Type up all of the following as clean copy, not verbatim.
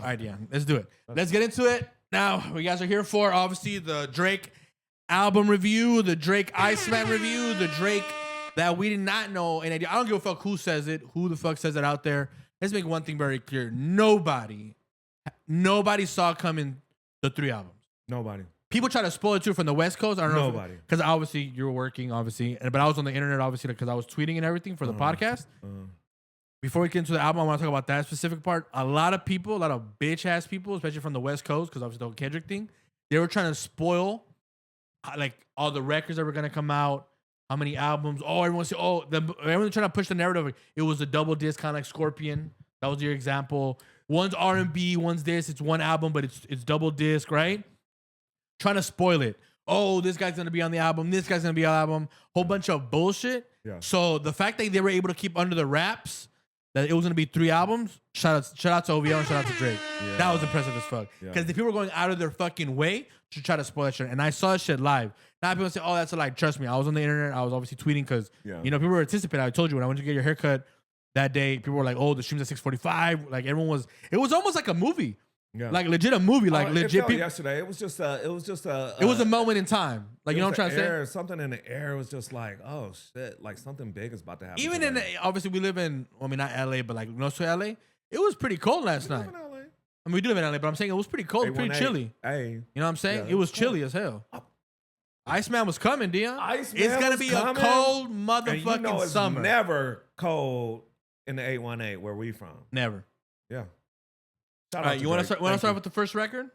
All right, Dion. Let's do it. Let's get into it. Now, we guys are here for, obviously, the Drake album review, the Drake ICEMAN review, the Drake that we did not know. And I don't give a fuck who says it, who the fuck says it out there. Let's make one thing very clear. Nobody saw coming the 3 albums. Nobody. People try to spoil it too from the West Coast. I don't know. Nobody. Because obviously you were working, obviously. But I was on the internet, obviously, because I was tweeting and everything for the podcast. Before we get into the album, I want to talk about that specific part. A lot of people, a lot of bitch-ass people, especially from the West Coast, because obviously the whole Kendrick thing, they were trying to spoil like all the records that were going to come out, how many albums. Oh, everyone's everyone's trying to push the narrative. It was a double disc, kind of like Scorpion. That was your example. One's R&B, one's this. It's one album, but it's double disc, right? Trying to spoil it. Oh, this guy's going to be on the album. This guy's going to be on the album. Whole bunch of bullshit. Yeah. So the fact that they were able to keep under the wraps that it was going to be 3 albums, shout out to OVO and shout out to Drake. Yeah. That was impressive as fuck. Because the people were going out of their fucking way to try to spoil that shit. And I saw that shit live. Now people say, oh, that's a lie. Trust me, I was on the internet. I was obviously tweeting because, people were anticipating. I told you when I went to get your haircut that day, people were like, oh, the stream's at 6:45. Like everyone was, it was almost like a movie. Yeah. Like legit a movie. Like legit people. Yesterday, it was just it was a moment in time. Like, you know what I'm trying to say? Something in the air was just like, oh shit, like something big is about to happen. Even obviously we live in, not LA, but like North LA. It was pretty cold last night. I mean, we do live in LA, but I'm saying it was pretty cold, pretty chilly. Hey, you know what I'm saying? Yeah, it was chilly as hell. Iceman was coming, Dion. It's gonna be a cold motherfucking it's summer. Never cold in the 818 where we from. Never. Yeah. All right, you want to start with the first record?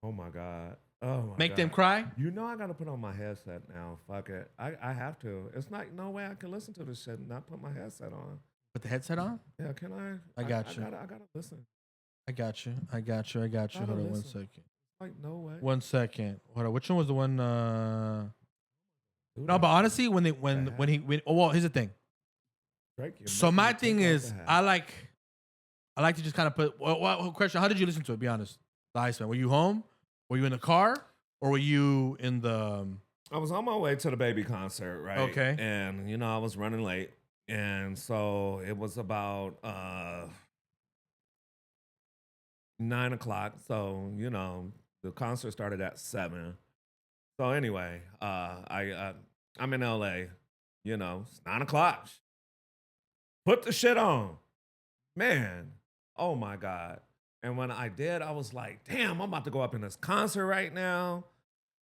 Oh my God. Oh my Make God. them cry? You know I gotta put on my headset now. Fuck it. I have to. It's not no way I can listen to this shit and not put my headset on. Put the headset on? Yeah, can I? I got you. I gotta listen. I got you. Hold on 1 second. Like no way. 1 second. Hold on. Which one was the one? No, but honestly, here's the thing. So my thing is, I like to just kind of put. Question: how did you listen to it? Be honest. The Iceman. Were you home? Were you in the car? Or were you in the? I was on my way to the baby concert, right? Okay. And I was running late, and so it was about 9 o'clock. So the concert started at 7. So anyway, I'm in LA. It's 9 o'clock. Put the shit on, man. Oh my God. And when I did, I was like, damn, I'm about to go up in this concert right now.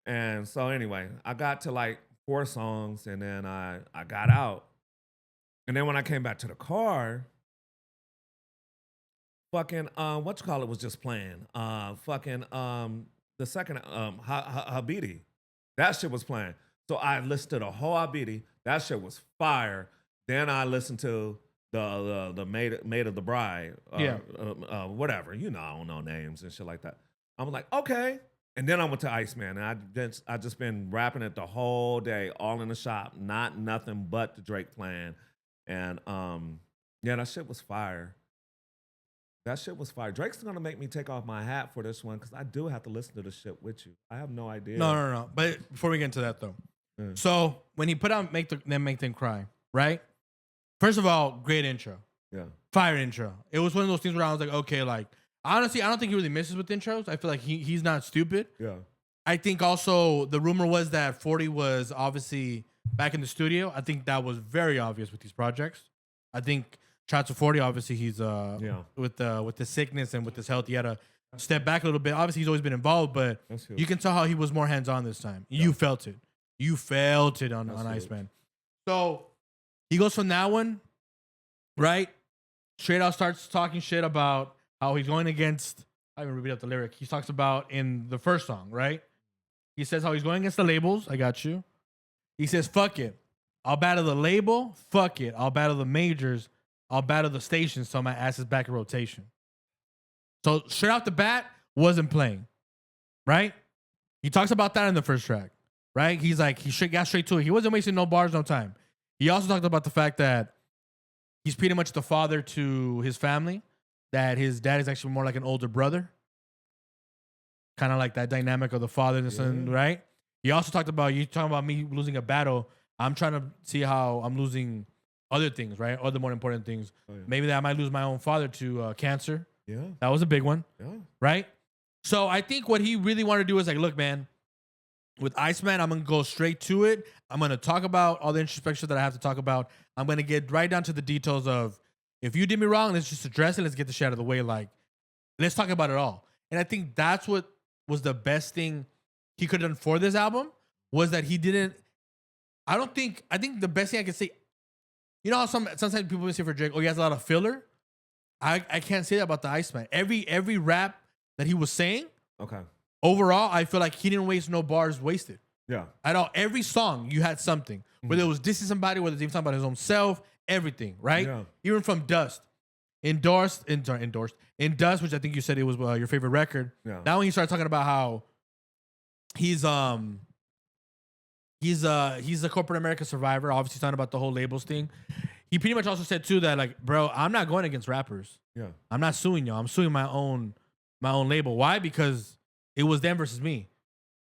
And so anyway, I got to like 4 songs and then I got out. And then when I came back to the car, fucking, was just playing. The second, Habiti. That shit was playing. So I listened to the whole Habiti. That shit was fire. Then I listened to the maid of the bride, whatever. I don't know names and shit like that. I was like, okay. And then I went to Iceman, and I just been rapping it the whole day, all in the shop, nothing but the Drake playing. And that shit was fire. That shit was fire. Drake's gonna make me take off my hat for this one because I do have to listen to the shit with you. I have no idea. No. But before we get into that though, so when he put out Make Them Cry, right? First of all, great intro. Yeah. Fire intro. It was one of those things where I was like, okay, like, honestly, I don't think he really misses with intros. I feel like he's not stupid. Yeah. I think also the rumor was that 40 was obviously back in the studio. I think that was very obvious with these projects. I think shout out to 40, obviously he's with the sickness and with his health, he had to step back a little bit. Obviously he's always been involved, but you can tell how he was more hands-on this time. Yeah. You felt it. You felt it on Iceman. So he goes from that one, right? Straight out starts talking shit about how he's going against, I haven't repeated the lyric. He talks about in the first song, right? He says how he's going against the labels. I got you. He says, fuck it. I'll battle the label. Fuck it. I'll battle the majors. I'll battle the stations so my ass is back in rotation. So straight off the bat, wasn't playing, right? He talks about that in the first track, right? He's like, got straight to it. He wasn't wasting no bars, no time. He also talked about the fact that he's pretty much the father to his family, that his dad is actually more like an older brother. Kind of like that dynamic of the father and the son, right? He also talked about, you talking about me losing a battle. I'm trying to see how I'm losing other things, right? Other more important things. Oh, yeah. Maybe that I might lose my own father to cancer, Yeah. That was a big one. Yeah. Right? So I think what he really wanted to do is like, look, man, with ICEMAN, I'm going to go straight to it. I'm going to talk about all the introspection that I have to talk about. I'm going to get right down to the details of, if you did me wrong, let's just address it. Let's get the shit out of the way. Like, let's talk about it all. And I think that's what was the best thing he could have done for this album, was that he didn't, I think the best thing I could say, you know how sometimes people say for Drake, oh, he has a lot of filler? I can't say that about the Iceman. Every rap that he was saying, okay, overall, I feel like he didn't waste no bars wasted. Yeah. At all. Every song, you had something. Whether it was dissing somebody, whether it's even talking about his own self, everything, right? Yeah. Even from Dust. In Dust, which I think you said it was your favorite record. Yeah. Now when you start talking about how he's a corporate America survivor, obviously talking about the whole labels thing. He pretty much also said too that, like, bro, I'm not going against rappers. Yeah. I'm not suing y'all. I'm suing my own label. Why? Because it was them versus me.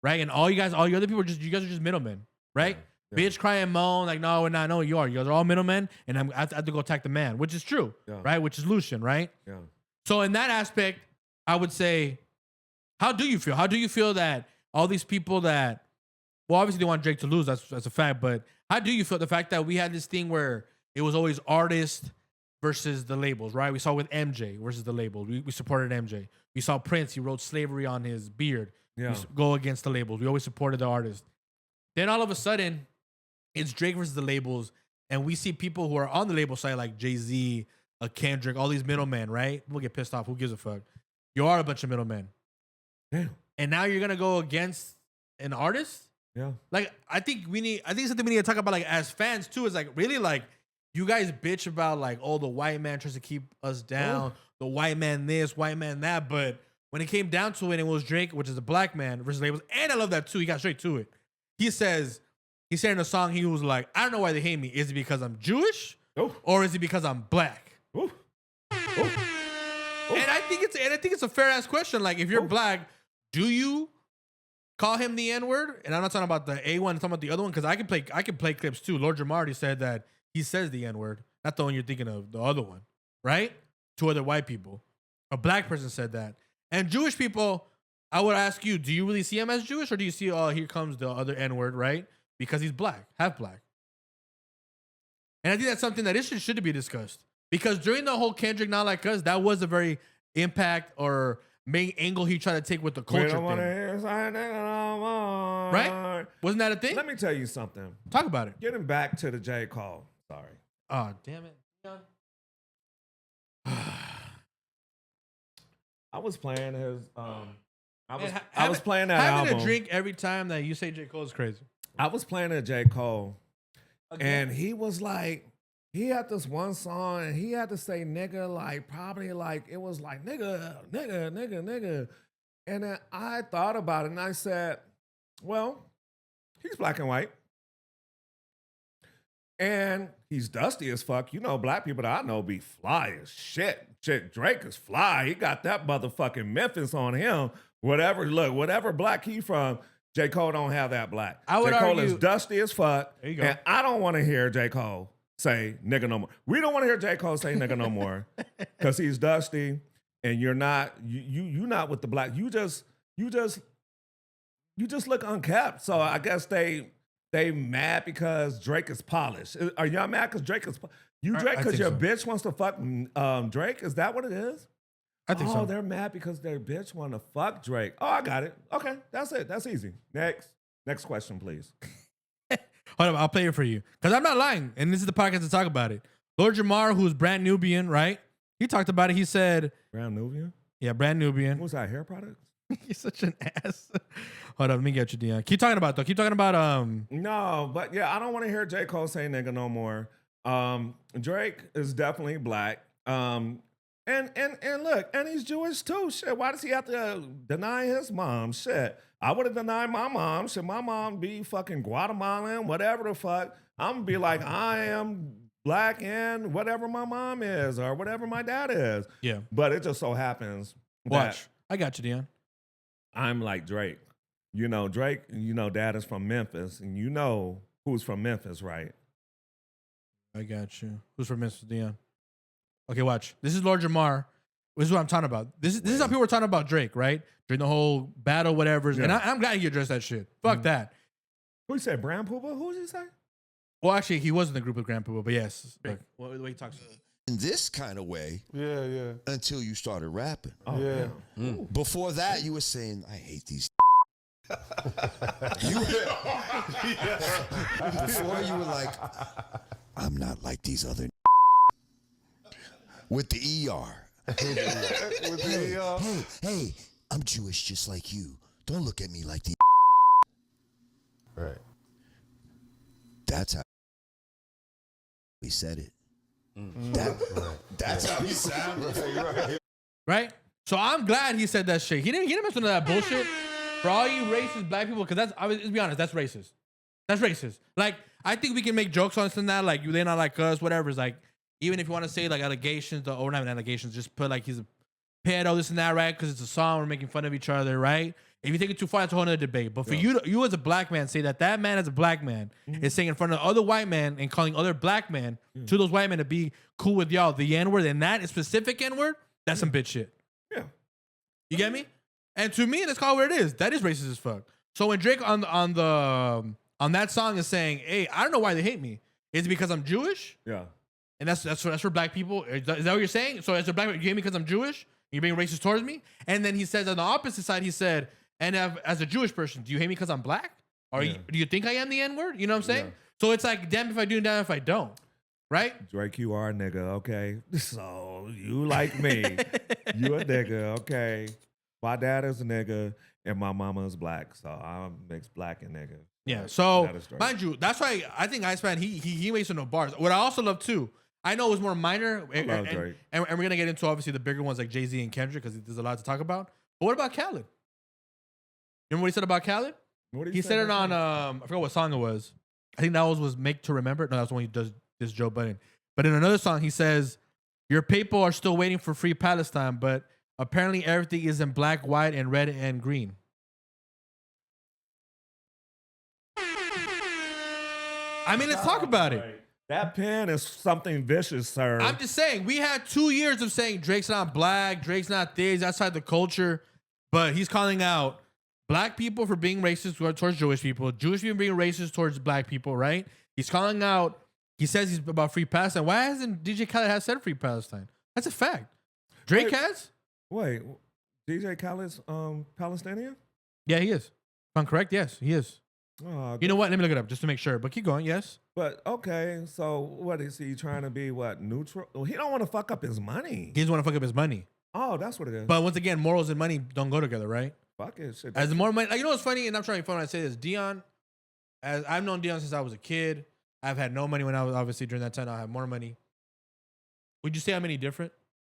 Right? And all you other people you guys are just middlemen. Right? Yeah. Bitch, cry and moan, like, no, we're not. No, you are. You guys are all middlemen, and I have to go attack the man, which is true. Yeah. Right? Which is Lucian, right? Yeah. So in that aspect, I would say, how do you feel? How do you feel that all these people that, well, obviously they want Drake to lose, that's a fact, but how do you feel the fact that we had this thing where it was always artist versus the labels, right? We saw with MJ versus the labels. We supported MJ. We saw Prince. He wrote slavery on his beard. Yeah. We go against the labels. We always supported the artist. Then all of a sudden, it's Drake versus the labels, and we see people who are on the label side like Jay-Z, Kendrick, all these middlemen, right? We'll get pissed off. Who gives a fuck? You are a bunch of middlemen. Damn. And now you're going to go against an artist? Yeah. Like, I think something we need to talk about, like, as fans, too, is, like, really, like, you guys bitch about, like, oh, the white man tries to keep us down, the white man this, white man that, but when it came down to it, it was Drake, which is a black man, versus labels, and I love that, too. He got straight to it. He said in a song, he was like, I don't know why they hate me. Is it because I'm Jewish? Or is it because I'm black? And I think it's a fair-ass question. Like, if you're black, do you call him the N-word? And I'm not talking about the A1, I'm talking about the other one, because I can play clips, too. Lord Jamar already said that he says the N-word, not the one you're thinking of, the other one, right? To other white people. A black person said that. And Jewish people, I would ask you, do you really see him as Jewish, or do you see, oh, here comes the other N-word, right? Because he's black, half black. And I think that's something that should be discussed. Because during the whole Kendrick Not Like Us, that was a very impact or main angle he tried to take with the culture thing. Right? Wasn't that a thing? Let me tell you something. Talk about it. Getting back to the J. Cole. Sorry. Oh, damn it. I was playing his I was playing that album. Having a drink every time that you say J. Cole is crazy. I was playing a J. Cole, and he was like, he had this one song, and he had to say nigga, like, probably like, it was like, nigga. And then I thought about it, and I said, well, he's black and white. And he's dusty as fuck. You know, black people that I know be fly as shit. Drake is fly. He got that motherfucking Memphis on him. Whatever black he from, J. Cole don't have that black. J. Cole is dusty as fuck. There you go. And I don't want to hear J. Cole say nigga no more. We don't want to hear J. Cole say nigga no more. Because he's dusty and you're not, you not with the black. You just look unkept. So I guess they mad because Drake is polished. Are y'all mad because Drake is Drake because your bitch wants to fuck Drake? Is that what it is? I think so. Oh, they're mad because their bitch want to fuck Drake. Oh, I got it. Okay, that's it. That's easy. Next question, please. Hold on, I'll play it for you. Because I'm not lying, and this is the podcast to talk about it. Lord Jamar, who's Brand Nubian, right? He talked about it. He said... Brand Nubian? Yeah, Brand Nubian. What's that, hair products? He's such an ass. Hold up, let me get you, Dion. Keep talking about it, though. Keep talking about... No, but yeah, I don't want to hear J. Cole say nigga no more. Drake is definitely black. And look, and he's Jewish too. Shit, why does he have to deny his mom? Shit, I would have denied my mom. Should my mom be fucking Guatemalan, whatever the fuck? I'm gonna be like, I am black and whatever my mom is or whatever my dad is. Yeah. But it just so happens. Watch. I got you, Dion. I'm like Drake. You know, Drake, dad is from Memphis, and you know who's from Memphis, right? I got you. Who's from Memphis, Dion? Okay, watch. This is Lord Jamar. This is what I'm talking about. This is how people were talking about Drake, right? During the whole battle, whatever. Yeah. And I'm glad he addressed that shit. Fuck that. Who said Brown Pooba? Who did he say? Well, actually, he was in the group with Grand Pooba, but yes. Like, the way he talks. In this kind of way. Yeah. Until you started rapping. Oh, yeah. Before that, you were saying, I hate these. Before you were like, I'm not like these other. With the ER. Hey, I'm Jewish just like you. Don't look at me like the. Right. That's how we said it. That's how he sounded. Right? So I'm glad he said that shit. He didn't mess with that bullshit. For all you racist black people, because let's be honest, that's racist. That's racist. Like, I think we can make jokes on something that, like, they're not like us, whatever. It's like, even if you want to say, like, allegations, or not even allegations, just put, like, he's a pedo, this and that, right? Because it's a song, we're making fun of each other, right? If you take it too far, it's a whole other debate. But for you as a black man, say that man as a black man is saying in front of other white men and calling other black men to those white men to be cool with y'all, the N-word, and that specific N-word, that's some bitch shit. Yeah. You get me? And to me, that's called what it is. That is racist as fuck. So when Drake on that song is saying, hey, I don't know why they hate me. Is it because I'm Jewish? Yeah. And that's for black people. Is that what you're saying? So as a black man, you hate me because I'm Jewish? You're being racist towards me? And then he says on the opposite side, he said, and as a Jewish person, do you hate me because I'm black? Or do you think I am the N-word? You know what I'm saying? Yeah. So it's like, damn if I do, damn if I don't. Right? Drake, you are a nigga, okay? So you like me. You a nigga, okay? My dad is a nigga and my mama is black. So I'm mixed black and nigga. Yeah, right. So mind you, that's why I think ICEMAN, he makes no bars. What I also love too, I know it was more minor, and we're gonna get into obviously the bigger ones like Jay-Z and Kendrick because there's a lot to talk about. But what about Khaled? Remember what he said about Khaled? He said it on I forgot what song it was. I think that was Make to Remember. No, that's when he does this Joe Budden. But in another song, he says, "Your people are still waiting for free Palestine, but apparently everything is in black, white, and red and green." I mean, let's talk about it. That pen is something vicious, sir. I'm just saying, we had 2 years of saying Drake's not black, Drake's not this, he's outside the culture, but he's calling out black people for being racist towards Jewish people people being racist towards black people, right? He's calling out, he says he's about free Palestine. Why hasn't DJ Khaled said free Palestine? That's a fact. Drake has? Wait, DJ Khaled's Palestinian? Yeah, he is. If I'm correct, yes, he is. Oh, you know what? Let me look it up just to make sure. But keep going. Yes. But okay, so what is he trying to be? What, neutral? Well, he don't want to fuck up his money. He doesn't want to fuck up his money. Oh, that's what it is. But once again, morals and money don't go together, right? Fuck it, shit. As the more money, like, you know what's funny, and I'm trying to be funny when I say this. Dion, as I've known Dion since I was a kid. I've had no money when I was obviously during that time. I have more money. Would you say I'm any different?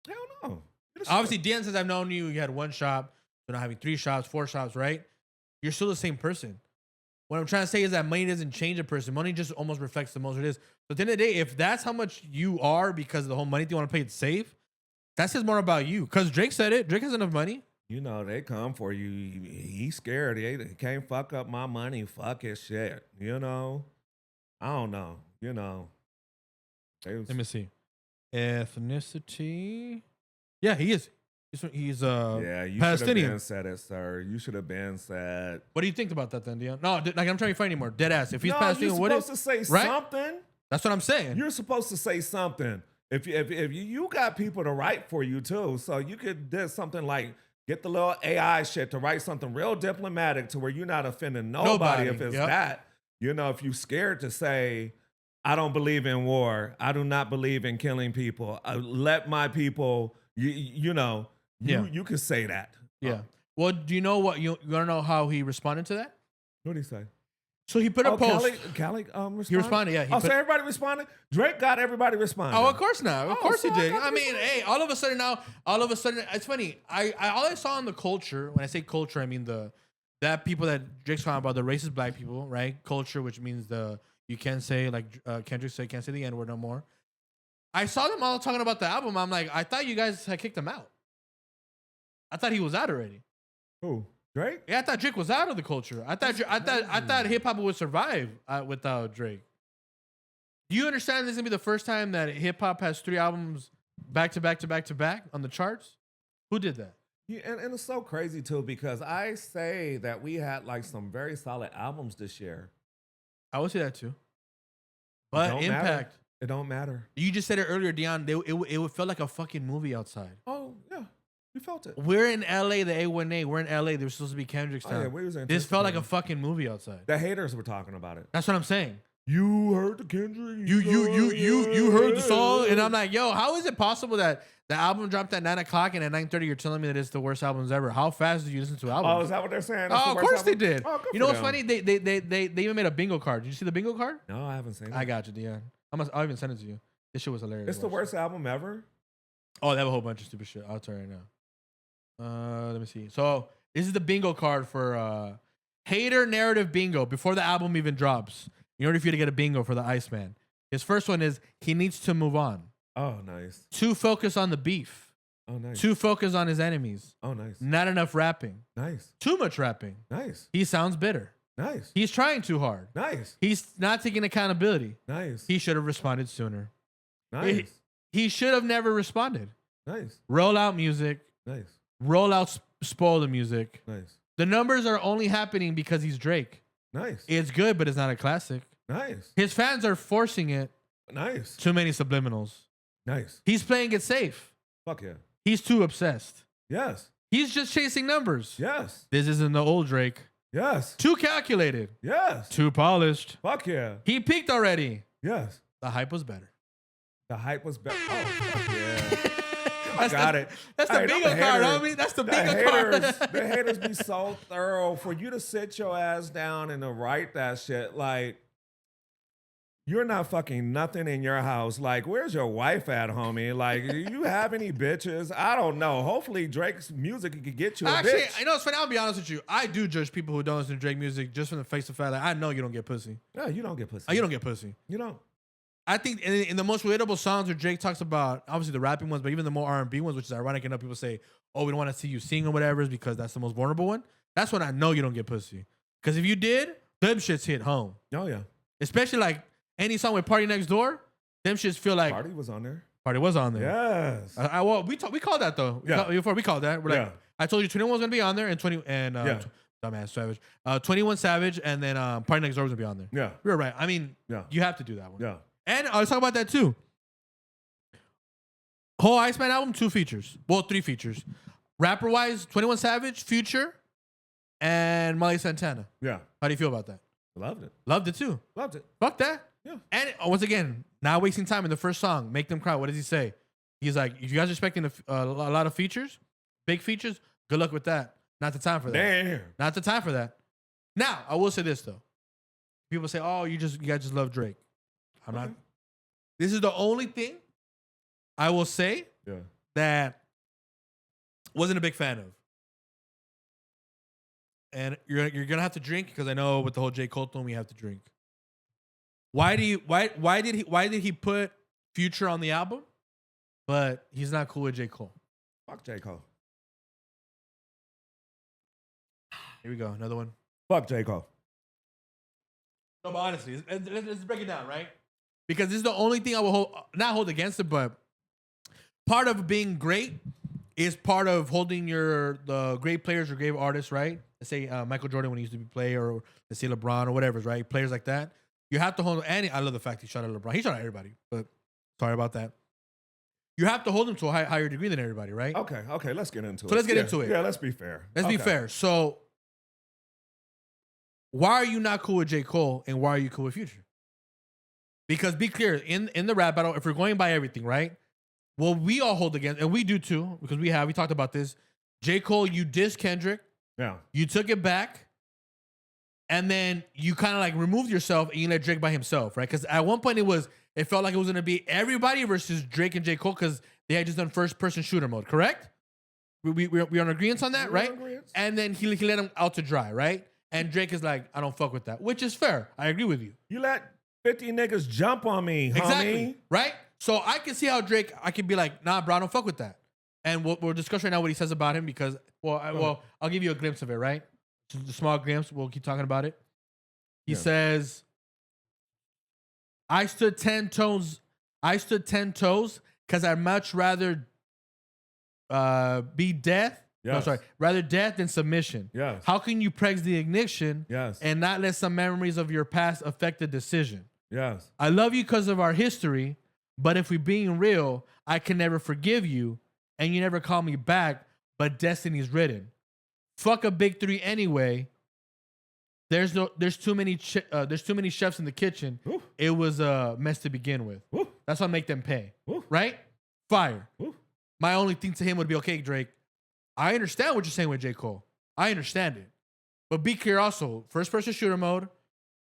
Hell no. Obviously, Dion, since I've known you, you had one shop. You're not having 3 shops, 4 shops, right? You're still the same person. What I'm trying to say is that money doesn't change a person. Money just almost reflects the most it is. But at the end of the day, if that's how much you are because of the whole money thing, you want to play it safe, that says more about you. Because Drake said it. Drake has enough money. You know, they come for you. He's scared. He can't fuck up my money. Fuck his shit. You know? I don't know. You know. Let me see. Ethnicity. Yeah, he is. He's yeah, you Palestinian. Should have been said it, sir. You should have been said. What do you think about that then, Dion? No, like, I'm trying to be funny anymore. Dead ass. If he's no, Palestinian, you're supposed to say something. That's what I'm saying. You're supposed to say something. If you got people to write for you too, so you could do something like get the little AI shit to write something real diplomatic to where you're not offending nobody. If it's that, you know, if you're scared to say, I don't believe in war. I do not believe in killing people. Let my people. You know. You could say that. Yeah. Well, do you know what you want to know how he responded to that? What did he say? So he put a post. Khaled responded? He responded, yeah. So everybody responded? Drake got everybody responding. Oh, of course not. Of course he did. I mean, hey, all of a sudden, it's funny. All I saw in the culture, when I say culture, I mean that people that Drake's talking about, the racist black people, right? Culture, which means you can't say, like Kendrick said, can't say the N-word no more. I saw them all talking about the album. I'm like, I thought you guys had kicked him out. I thought he was out already. Who? Drake? Yeah, I thought Drake was out of the culture. I thought hip hop would survive without Drake. Do you understand this is gonna be the first time that hip hop has 3 albums back to back to back to back on the charts? Who did that? Yeah, and it's so crazy too because I say that we had like some very solid albums this year. I would say that too. But Impact. Matter. It don't matter. You just said it earlier, Dion. It would feel like a fucking movie outside. Oh yeah, you felt it. We're in LA, the A1A. We're in LA. There's supposed to be Kendrick's town. Yeah, we was this felt like a fucking movie outside. The haters were talking about it. That's what I'm saying. You heard the Kendrick. You heard the song, and I'm like, yo, how is it possible that the album dropped at 9 o'clock and at 9:30 you're telling me that it's the worst albums ever? How fast do you listen to albums? Oh, is that what they're saying? Oh, of course they did. Oh, you know what's funny? They even made a bingo card. Did you see the bingo card? No, I haven't seen it. I got you, Dion. I'll even send it to you. This shit was hilarious. It's the worst album ever. Oh, they have a whole bunch of stupid shit. I'll tell you right now. Let me see. So this is the bingo card for hater narrative bingo before the album even drops. In order for you to get a bingo for the ICEMAN. His first one is he needs to move on. Oh, nice. 2, focus on the beef. Oh, nice. 2, focus on his enemies. Oh, nice. Not enough rapping. Nice. Too much rapping. Nice. He sounds bitter. Nice. He's trying too hard. Nice. He's not taking accountability. Nice. He should have responded sooner. Nice. He should have never responded. Nice. Roll out music. Nice. Roll out spoil the music. Nice. The numbers are only happening because he's Drake. Nice. It's good, but it's not a classic. Nice. His fans are forcing it. Nice. Too many subliminals. Nice. He's playing it safe. Fuck yeah. He's too obsessed. Yes. He's just chasing numbers. Yes. This isn't the old Drake. Yes. Too calculated. Yes. Too polished. Fuck yeah. He peaked already. Yes. The hype was better. The hype was better. Oh, fuck yeah. That's got it. That's the bingo card, homie. That's the bingo card. The haters be so thorough for you to sit your ass down and to write that shit. Like, you're not fucking nothing in your house. Like, where's your wife at, homie? Like, do you have any bitches? I don't know. Hopefully, Drake's music could get you a Actually, bitch. I know it's funny. I'll be honest with you. I do judge people who don't listen to Drake music just from the face of fact. Like, I know you don't get pussy. No, you don't get pussy. You don't get pussy. You don't. I think in the most relatable songs where Drake talks about, obviously the rapping ones, but even the more R&B ones, which is ironic enough, people say, oh, we don't want to see you sing or whatever, is because that's the most vulnerable one. That's when I know you don't get pussy. Because if you did, them shits hit home. Oh, yeah. Especially like any song with Party Next Door, them shits feel like. Party was on there. Party was on there. Yes. Well, we called that though. Before we called that. We're like, I told you 21 was going to be on there and dumbass Savage. 21 Savage and then Party Next Door was going to be on there. Yeah. We were right. I mean, you have to do that one. Yeah. And I was talking about that too. Whole ICEMAN album, 2 features. Well, 3 features. Rapper wise, 21 Savage, Future, and Molly Santana. Yeah. How do you feel about that? Loved it. Loved it too. Loved it. Fuck that. Yeah. And once again, not wasting time in the first song, Make Them Cry. What does he say? He's like, if you guys are expecting a lot of features, big features, good luck with that. Not the time for that. Damn. Not the time for that. Now, I will say this though. People say, oh, you guys just love Drake. I'm not. This is the only thing I will say that wasn't a big fan of. And you're gonna have to drink because I know with the whole J. Cole thing we have to drink. Why did he put Future on the album, but he's not cool with J. Cole? Fuck J. Cole. Here we go, another one. Fuck J. Cole. No, but honestly, let's break it down, right? Because this is the only thing I will not hold against it, but part of being great is part of holding the great players or great artists, right? Let's say Michael Jordan when he used to be player, or let's say LeBron or whatever, right? Players like that. You have to hold, and I love the fact he shot at LeBron. He shot at everybody, but sorry about that. You have to hold him to a higher degree than everybody, right? Okay, let's get into it. So let's get into it. Yeah, let's be fair. Let's be fair. So why are you not cool with J. Cole and why are you cool with Future? Because be clear, in the rap battle, if we're going by everything, right? Well, we all hold against, and we do too, because we talked about this. J. Cole, you dissed Kendrick. Yeah. You took it back. And then you kind of like removed yourself and you let Drake by himself, right? Because at one point it felt like it was going to be everybody versus Drake and J. Cole because they had just done first person shooter mode, correct? We're on agreement on that, right? And then he let him out to dry, right? And Drake is like, I don't fuck with that, which is fair. I agree with you. You let 50 niggas jump on me, homie. Exactly, right? So I can see how Drake, I can be like, nah, bro, I don't fuck with that. And we'll discuss right now what he says about him because, I'll give you a glimpse of it, right? Just a small glimpse. We'll keep talking about it. He says, I stood 10 toes because I'd much rather be death. No, Yes. sorry. Rather death than submission. Yes. How can you press the ignition Yes. and not let some memories of your past affect the decision? Yes. I love you because of our history, but if we're being real, I can never forgive you, and you never call me back, but destiny's written. Fuck a big three anyway. There's too many chefs in the kitchen. Ooh. It was a mess to begin with. Ooh. That's what make them pay. Ooh. Right? Fire. Ooh. My only thing to him would be, okay, Drake, I understand what you're saying with J. Cole. I understand it. But be clear also, first person shooter mode,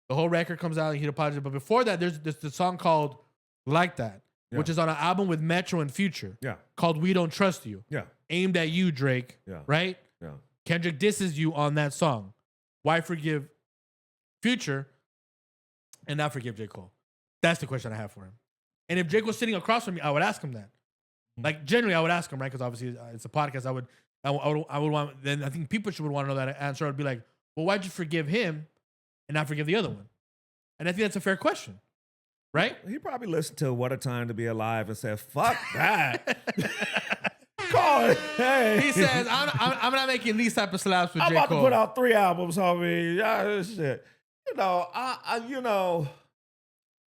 the whole record comes out and he apologizes. But before that, there's the song called Like That, which is on an album with Metro and Future. Yeah. Called We Don't Trust You. Yeah. Aimed at you, Drake. Yeah. Right? Yeah. Kendrick disses you on that song. Why forgive Future and not forgive J. Cole? That's the question I have for him. And if Drake was sitting across from me, I would ask him that. Like, generally, I would ask him, right? Because obviously it's a podcast. I would want, then I think people should want to know that answer. I'd be like, well, why'd you forgive him and not forgive the other one? And I think that's a fair question, right? He probably listened to What a Time to Be Alive and said, fuck that. Call it. Hey. He says, I'm not making these type of slaps with I'm J. about Cole. to put out 3 albums, homie. Yeah, shit. You know, I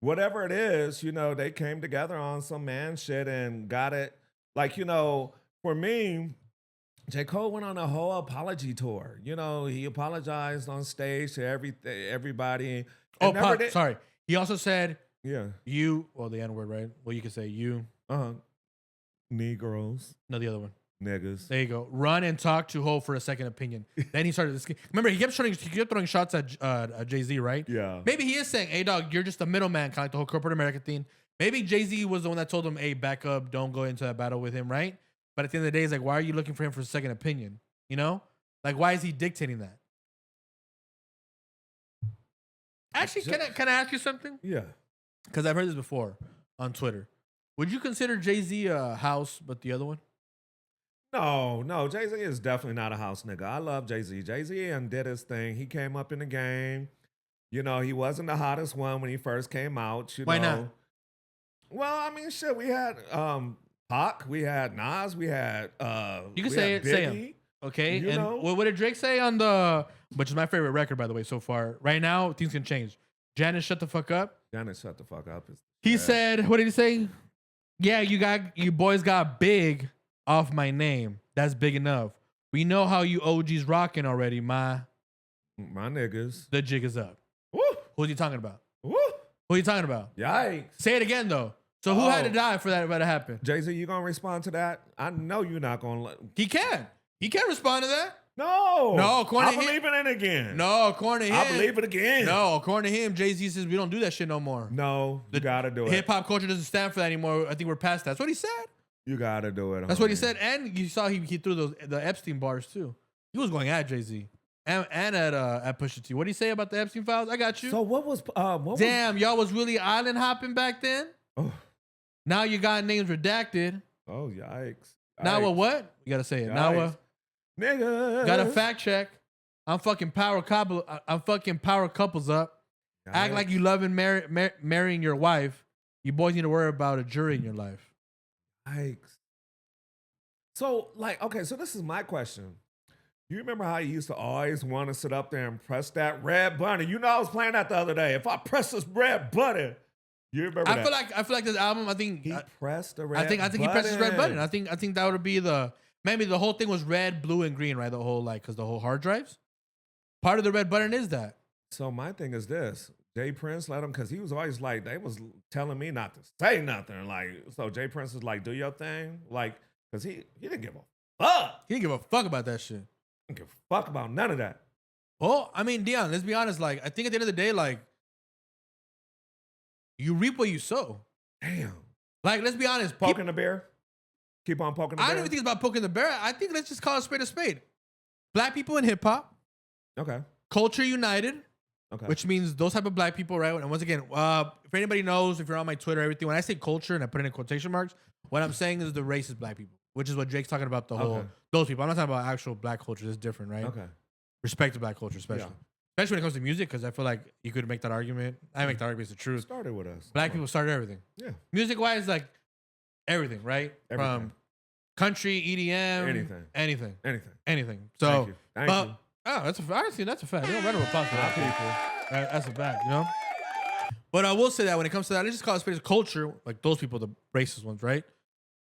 whatever it is, they came together on some man shit and got it. Like, for me, J. Cole went on a whole apology tour. He apologized on stage to everybody. Sorry. He also said, Yeah. you, well, the N word, right? Well, you could say you. Negroes. No, the other one. Niggas. There you go. Run and talk to Ho for a second opinion. Then he started. Remember, he kept throwing shots at Jay-Z, right? Yeah. Maybe he is saying, "Hey, dog, you're just a middleman," kind of like the whole corporate America thing. Maybe Jay-Z was the one that told him, "Hey, back up, don't go into that battle with him," right? But at the end of the day, it's like, why are you looking for him for a second opinion? Like, why is he dictating that? Actually, can I ask you something? Yeah. Because I've heard this before on Twitter. Would you consider Jay-Z a house, but the other one? No, Jay-Z is definitely not a house nigga. I love Jay-Z. Jay-Z did his thing. He came up in the game. He wasn't the hottest one when he first came out. Why not? Well, I mean, shit, we had Pac, we had Nas, we had you can say it, say him. Okay, and what did Drake say on which is my favorite record, by the way, so far. Right now, things can change. Janet, shut the fuck up. Janet, shut the fuck up. He said, what did he say? Yeah, you boys got big off my name. That's big enough. We know how you OGs rocking already, my niggas. The jig is up. Woo! Who's he talking about? Woo! Who are you talking about? Yikes. Say it again, though. So who had to die for that to happen? Jay-Z, you gonna respond to that? I know you're not gonna let... He can. He can respond to that. No. According to him. I believe in it again. No, according to him. I believe it again. No, according to him, Jay-Z says we don't do that shit no more. No, you gotta do it. Hip-hop culture doesn't stand for that anymore. I think we're past that. That's what he said. You gotta do it. That's what he said. And you saw he threw the Epstein bars, too. He was going at Jay-Z. And at Pusha T. What did he say about the Epstein files? I got you. So what was... Damn, y'all was really island hopping back then? Oh. Now you got names redacted. Oh, yikes. Now what? You gotta say it. Yikes. Now what? Nigga. Got a fact check. I'm fucking power couples up. Yikes. Act like you love and marrying your wife. You boys need to worry about a jury in your life. Yikes. So, okay, so this is my question. You remember how you used to always want to sit up there and press that red button? I was playing that the other day. If I press this red button, you remember that? I feel like this album, I think he pressed the red button. I think he pressed his red button. I think that would be maybe the whole thing was red, blue, and green, right? The whole because the whole hard drives. Part of the red button is that. So my thing is this. Jay Prince let him, because he was always they was telling me not to say nothing. So Jay Prince is do your thing. Because he didn't give a fuck. He didn't give a fuck about that shit. He didn't give a fuck about none of that. Well, I mean, Dion, let's be honest. I think at the end of the day, you reap what you sow. Damn. Let's be honest. Poking the bear? Keep on poking the bear? I don't even think it's about poking the bear. I think let's just call a spade a spade. Black people in hip hop. Okay. Culture united. Okay. Which means those type of black people, right? And once again, if anybody knows, if you're on my Twitter, everything, when I say culture and I put it in quotation marks, what I'm saying is the racist black people, which is what Drake's talking about, those people. I'm not talking about actual black culture. It's different, right? Okay. Respect the black culture, especially. Yeah. Especially when it comes to music, because I feel like you could make that argument. I make that argument, it's the truth. Started with us. Black people started everything. Yeah. Music-wise, everything, right? Everything. From country, EDM, anything. So, Thank you. Oh, honestly, that's a fact. They don't run a applause for that, people. That's a fact, you know. But I will say that when it comes to that, let's just call it spade a culture. Like those people, the racist ones, right?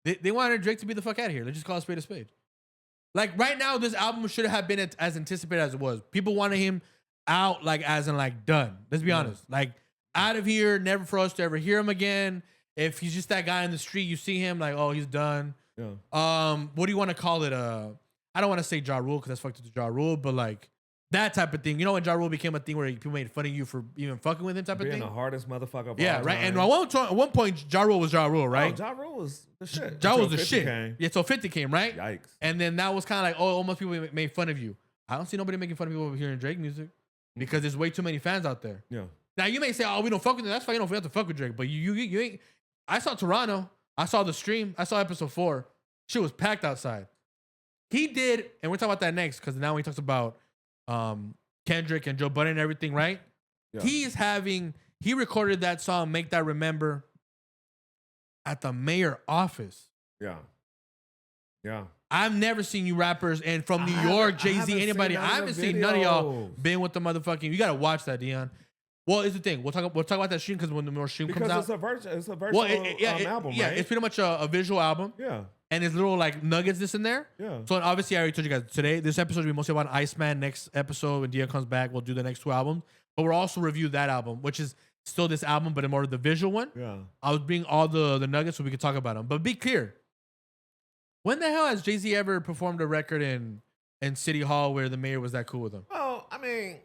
They wanted Drake to be the fuck out of here. Let's just call it a spade. Like right now, this album should have been as anticipated as it was. People wanted him out, like as in like done. Let's be honest, like out of here, never for us to ever hear him again. If he's just that guy in the street, you see him like, oh, he's done. Yeah. What do you want to call it? I don't want to say Ja Rule because that's fucked up to Ja Rule, but like that type of thing. You know when Ja Rule became a thing where people made fun of you for even fucking with him type of thing? Being the hardest motherfucker of yeah, all right. time. And at one point, Ja Rule was Ja Rule, right? Oh, Ja Rule was the shit. Ja was the shit. Came. Yeah, so 50 came, right? Yikes. And then that was kind of like, oh, almost people made fun of you. I don't see nobody making fun of people over hearing Drake music because there's way too many fans out there. Yeah. Now you may say, oh, we don't fuck with him. That's fine. You don't have to fuck with Drake. But you ain't. I saw Toronto. I saw the stream. I saw episode 4. Shit was packed outside. He did, and we're talking about that next because now he talks about Kendrick and Joe Budden and everything, right? Yeah. He recorded that song, Make That Remember, at the mayor office. Yeah. Yeah. I've never seen you rappers and from New York, Jay-Z, anybody. I haven't seen none of y'all been with the motherfucking. You got to watch that, Dion. Well, it's the thing. We'll talk about that stream because when the more stream comes out. Because it's a virtual album, yeah, right? It's pretty much a visual album. Yeah. And there's little like nuggets this in there. Yeah. So obviously I already told you guys today, this episode will be mostly about ICEMAN. Next episode when Dion comes back, we'll do the next 2 albums. But we'll also review that album, which is still this album, but more the visual one. Yeah. I was bringing all the nuggets so we could talk about them. But be clear. When the hell has Jay-Z ever performed a record in City Hall where the mayor was that cool with him? Oh, I mean,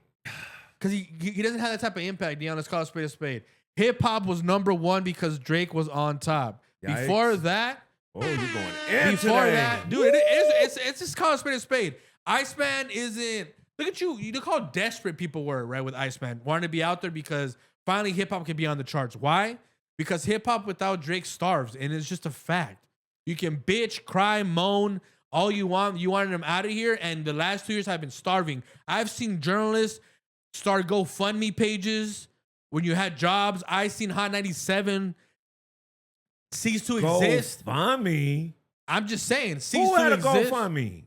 because he doesn't have that type of impact. Dion, let's call it a spade. Hip hop was #1 because Drake was on top. Yikes. Before that, you're going in before today. that, dude, it's just called a spade. Iceman isn't. Look at you. You look how desperate people were, right, with Iceman wanting to be out there because finally hip hop can be on the charts. Why? Because hip hop without Drake starves, and it's just a fact. You can bitch, cry, moan all you want. You wanted him out of here, and the last 2 years have been starving. I've seen journalists start GoFundMe pages when you had jobs. I seen Hot 97 cease to exist. GoFundMe. I'm just saying, cease Who to had exist. a GoFundMe?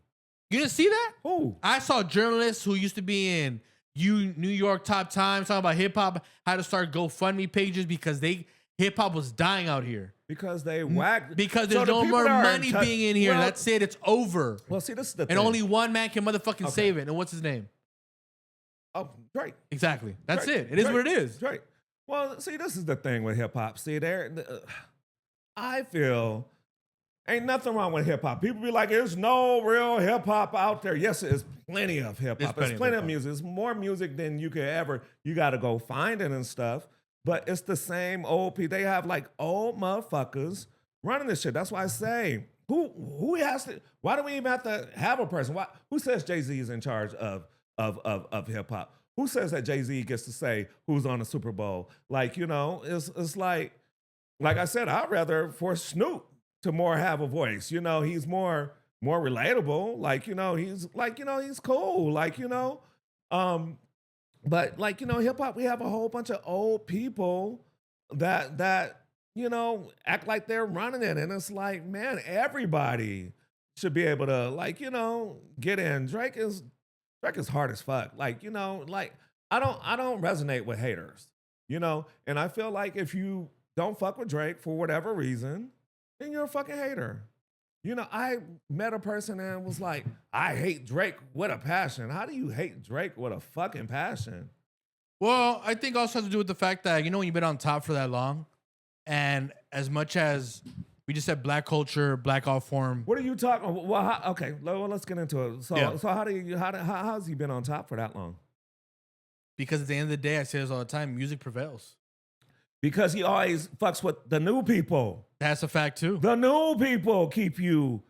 You didn't see that? Who? I saw journalists who used to be in New York Top Times talking about hip hop had to start GoFundMe pages because hip hop was dying out here. Because they whacked. Because there's no more money being in here. That's it. It's over. Well, see, this is the and thing. only one man can motherfucking save it. And what's his name? Oh, Drake. Exactly. That's Drake. it. It is Drake. what it is. Drake. Well, see, this is the thing with hip hop. See, I feel ain't nothing wrong with hip hop. People be like, there's no real hip hop out there. Yes, there's plenty of hip hop. There's plenty of music. It's more music than you could ever. You got to go find it and stuff. But it's the same old people. They have like old motherfuckers running this shit. That's why I say, who has to? Why do we even have to have a person? Who says Jay-Z is in charge of hip hop? Who says that Jay-Z gets to say who's on the Super Bowl? Like, it's like I said, I'd rather for Snoop to more have a voice. He's more relatable. He's cool. But hip hop, we have a whole bunch of old people that act like they're running it, and it's like, man, everybody should be able to get in. Drake is hard as fuck. I don't resonate with haters, and I feel like if you don't fuck with Drake for whatever reason, then you're a fucking hater. I met a person and was like, I hate Drake with a passion. How do you hate Drake with a fucking passion? Well, I think also has to do with the fact that, when you've been on top for that long, and as much as we just said black culture, black art form. What are you talking? Well, okay, let's get into it. So how has he been on top for that long? Because at the end of the day, I say this all the time, music prevails. Because he always fucks with the new people. That's a fact too. The new people keep you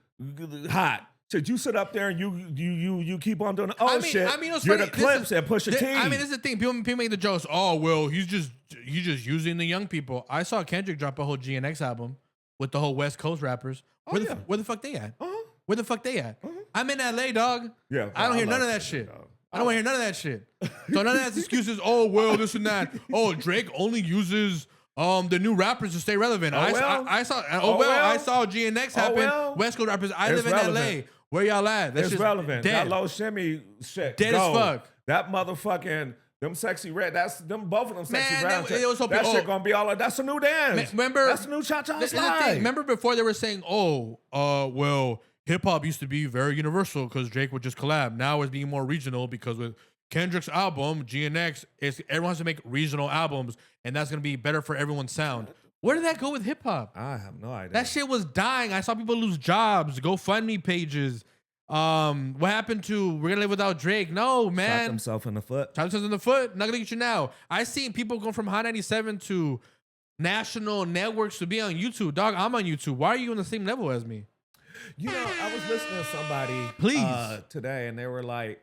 hot. Should you sit up there and you keep on doing shit? You're the Clips and Pusha T. I mean, this is the thing. People make the jokes. Oh well, he's just using the young people. I saw Kendrick drop a whole GNX album with the whole West Coast rappers. Where the fuck they at? Where the fuck they at? I'm in LA, dog. Yeah, I don't hear none of that shit. I don't want to hear none of that shit. So none of that excuses. Oh well, this and that. Oh, Drake only uses The new rappers to stay relevant. Oh, well. I saw. Well. I saw GNX happen. Well. West Coast rappers. I It's live in relevant. LA. Where y'all at? That's It's just relevant. Dead. That low shimmy shit. Dead as fuck. That motherfucking them sexy red. That's them both of them sexy Man, brown. it was so that big. shit gonna be all. That's a new dance. Remember? That's a new cha-cha This is the slide. thing. Remember before they were saying, well, hip hop used to be very universal because Drake would just collab. Now it's being more regional because with Kendrick's album, GNX, everyone has to make regional albums, and that's gonna be better for everyone's sound. Where did that go with hip hop? I have no idea. That shit was dying. I saw people lose jobs, GoFundMe pages. What happened to We're Gonna Live Without Drake? No, Shot man. himself in the foot. Shot themselves in the foot. Not gonna get you now. I seen people go from Hot 97 to national networks to be on YouTube. Dog, I'm on YouTube. Why are you on the same level as me? You know, I was listening to somebody today, and they were like,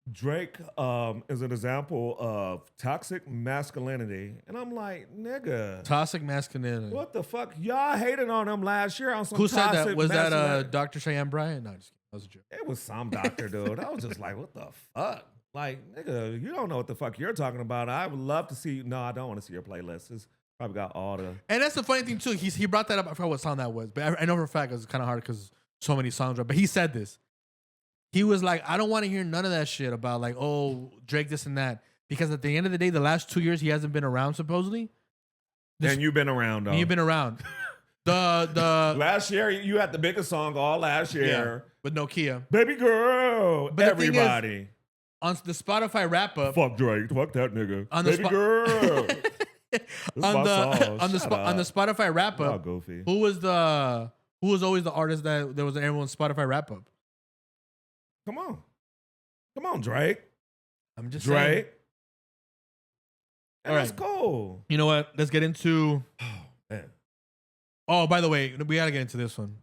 Drake is an example of toxic masculinity. And I'm like, nigga. Toxic masculinity. What the fuck? Y'all hated on him last year on some Who said toxic that? Was that masculinity. Dr. Cheyenne Bryant? No, just kidding. That was a joke. It was some doctor, dude. I was just like, what the fuck? Like, nigga, you don't know what the fuck you're talking about. I would love to see. No, I don't want to see your playlist. It's probably got all the. And that's the funny thing too. He brought that up. I forgot what song that was, but I know for a fact it was kind of hard because so many songs are. But he said this. He was like, I don't want to hear none of that shit about like, oh, Drake this and that, because at the end of the day, the last 2 years he hasn't been around supposedly. And you've been around, though. And you've been around. The last year you had the biggest song all last year with Nokia. Baby girl, But the thing is, everybody on the Spotify wrap up. Fuck Drake, fuck that nigga. On the Baby girl. on the Spotify wrap Y'all up. goofy. Who was always the artist that there was in everyone's Spotify wrap up? Come on, Drake. I'm just Drake. saying. And All that's cool. You know what? Let's get into. Man. Oh, by the way, we gotta get into this one.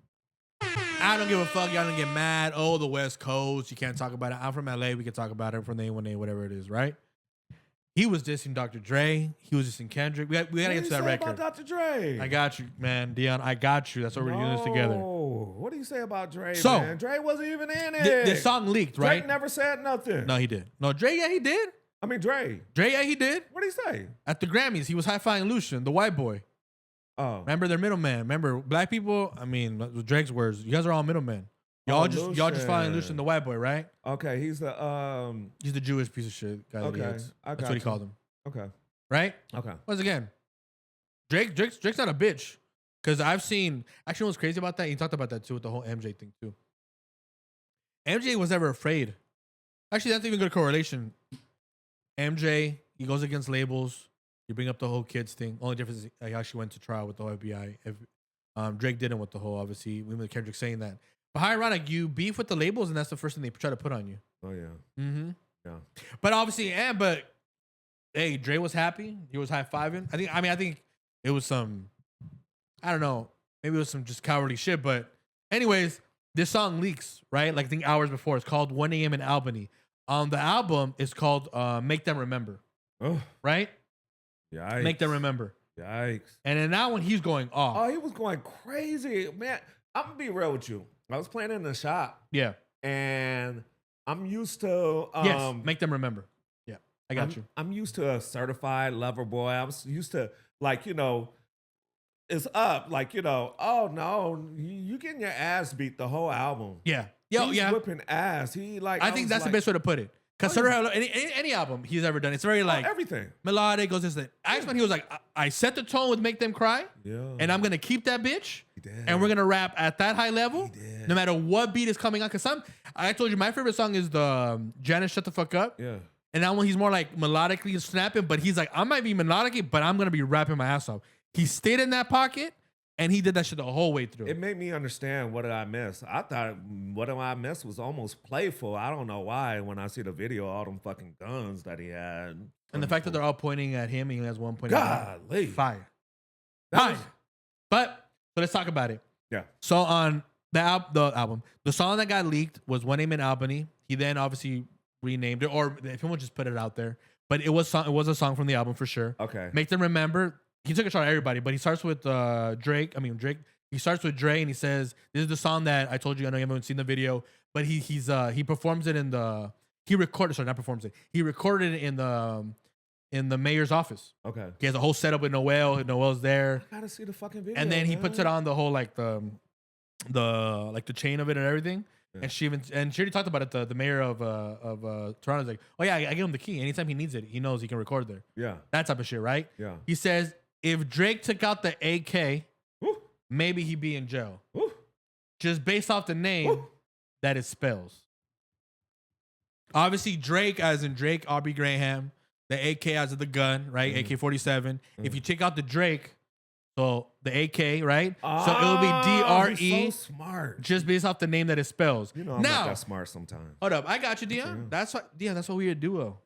I don't give a fuck. Y'all don't get mad. Oh, the West Coast. You can't talk about it. I'm from LA. We can talk about it from the A1A, whatever it is, right? He was dissing Dr. Dre. He was dissing Kendrick. We gotta get to that record. About Dr. Dre? I got you, man. Dion, I got you. That's why we're doing this together. What do you say about Dre, So, man? Dre wasn't even in it. The song leaked, right? Drake never said nothing. No, he did. No, Dre, yeah, he did. I mean, Dre. Dre, yeah, he did. What did he say? At the Grammys, he was high-fiving Lucian, the white boy. Oh. Remember, they're middleman. Remember, black people, I mean, with Drake's words, you guys are all middlemen. Y'all just following Lucian, the white boy, right? Okay, he's the Jewish piece of shit guy. Okay, That he is. I That's got what he you. called him. Okay. Right? Okay. Once again, Drake's not a bitch. Because I've seen, actually what's crazy about that, he talked about that too with the whole MJ thing too. MJ was never afraid. Actually, that's even good correlation. MJ, he goes against labels. You bring up the whole kids thing. Only difference is he actually went to trial with the whole FBI. Drake didn't with the whole, obviously, we with Kendrick saying that. But how ironic, you beef with the labels and that's the first thing they try to put on you. Oh, yeah. Mm-hmm. Yeah. But obviously, hey, Dre was happy. He was high-fiving. I think it was some, I don't know, maybe it was some just cowardly shit. But anyways, this song leaks, right? Like I think hours before. It's called 1 a.m. in Albany. The album is called Make Them Remember. Oh. Right? Yikes. Make Them Remember. Yikes. And then now when he's going off. Oh, he was going crazy. Man, I'm going to be real with you. I was playing in the shop. Yeah. And I'm used to... yes, Make Them Remember. Yeah, I got you. I'm used to a certified lover boy. I was used to, like, you know, it's up. Like, you know, oh, no, you getting your ass beat the whole album. Yeah. He's whipping ass. I think that's the best way to put it. Because any album he's ever done, it's very like everything melodic, goes this thing. ICEMAN, he was like, I set the tone with Make Them Cry, and I'm gonna keep that bitch, and we're gonna rap at that high level, no matter what beat is coming on. Because I told you my favorite song is the Janice Shut the Fuck Up. Yeah. And that one he's more like melodically snapping, but he's like, I might be melodic, but I'm gonna be rapping my ass off. He stayed in that pocket. And he did that shit the whole way through. It made me understand what did I miss. I thought what did I miss was almost playful. I don't know why. When I see the video, all them fucking guns that he had, and the fact that they're all pointing at him, and he has one pointing at him. Fire. Fire. But so let's talk about it. Yeah. So on the album, the song that got leaked was 1 a.m. in Albany. He then obviously renamed it, or if someone just put it out there, but it was a song from the album for sure. Okay. Make Them Remember. He took a shot at everybody, but he starts with Drake. He starts with Dre, and he says, "This is the song that I told you. I know you haven't seen the video, but he performs it in the. He recorded. Sorry, not performs it. He recorded it in in the mayor's office. Okay. He has a whole setup with Noel. Noel's there. I gotta see the fucking video. And then he puts it on the whole like the chain of it and everything. Yeah. And she already talked about it. The mayor of Toronto's like, oh yeah, I give him the key. Anytime he needs it, he knows he can record there. Yeah. That type of shit, right? Yeah. He says if Drake took out the AK, Woo. maybe he'd be in jail. Woo. Just based off the name that it spells. Obviously, Drake, as in Drake Aubrey Graham, the AK as of the gun, right? AK-47. If you take out the Drake, so the AK, right? So it'll be DRE. So smart. Just based off the name that it spells. You know I'm not that smart sometimes. Hold up. I got you, Dion. That's what we're a duo.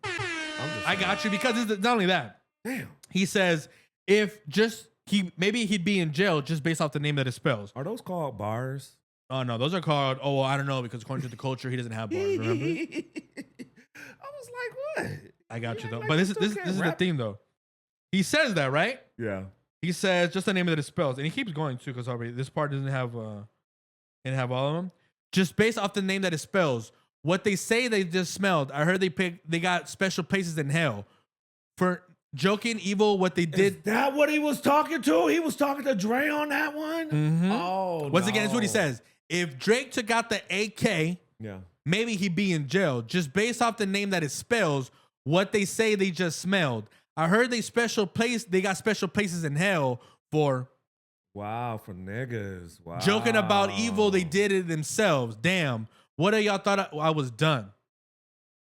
I got you because it's not only that. Damn. He says maybe he'd be in jail just based off the name that it spells. Are those called bars? Oh no, those are called. Oh, well, I don't know because according to the culture, he doesn't have bars. Remember? I was like, what? I got you though. But this is the thing though. He says that, right? Yeah. He says just the name that it spells, and he keeps going too because already this part doesn't have all of them. Just based off the name that it spells, what they say they just smelled. I heard they got special places in hell for joking evil. What they did. Is that what he was talking to? He was talking to Dre on that one. Mm-hmm. Oh, once again, it's what he says. If Drake took out the AK, maybe he'd be in jail just based off the name that it spells. What they say they just smelled. I heard they got special places in hell for for niggas. Wow. Joking about evil, they did it themselves. Damn. What are y'all thought I was done?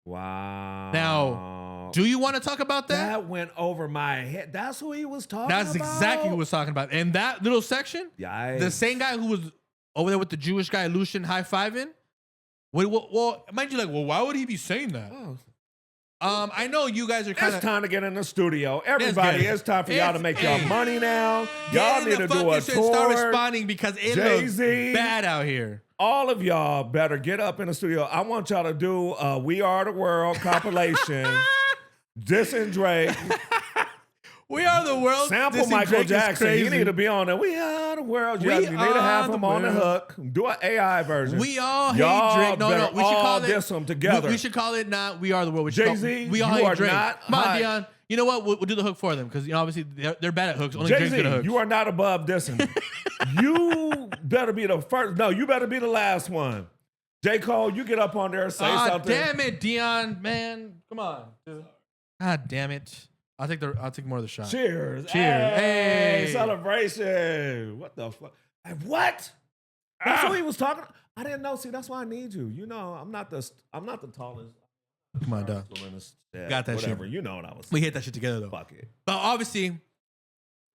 Wow. Now, do you want to talk about that? That went over my head. That's who he was talking about? That's exactly who he was talking about. And that little section, the same guy who was over there with the Jewish guy, Lucian, high-fiving. Well, mind you, like, well, why would he be saying that? Oh. I know you guys are kind of. It's time to get in the studio. Everybody, it's time for y'all to make y'all money now. Y'all need to do a tour. Start responding because it looks bad out here. All of y'all better get up in the studio. I want y'all to do a We Are the World compilation. Dissing Drake. We Are the World. Sample Michael Jackson. You need to be on there. We Are the World. You need to have him on the hook. Do an AI version. We all hate Drake. No. We should call it. Diss them together. We should call it not We Are the World. Jay-Z, we all you hate are Drake. not Come on, high. Dion. You know what? We'll do the hook for them because obviously they're bad at hooks. Only Drake's good at hooks. You are not above dissing. You better be the first. No, you better be the last one. J. Cole, you get up on there and say something. Damn it, Dion, man. Come on. God damn it. I'll take more of the shot. Cheers. Cheers. Hey. Celebration. What the fuck? What? That's what he was talking. I didn't know. See, that's why I need you. You know, I'm not the tallest. Come on, dog. Got that whatever. shit. You know what I was saying. We hit that shit together though. Fuck it. But obviously,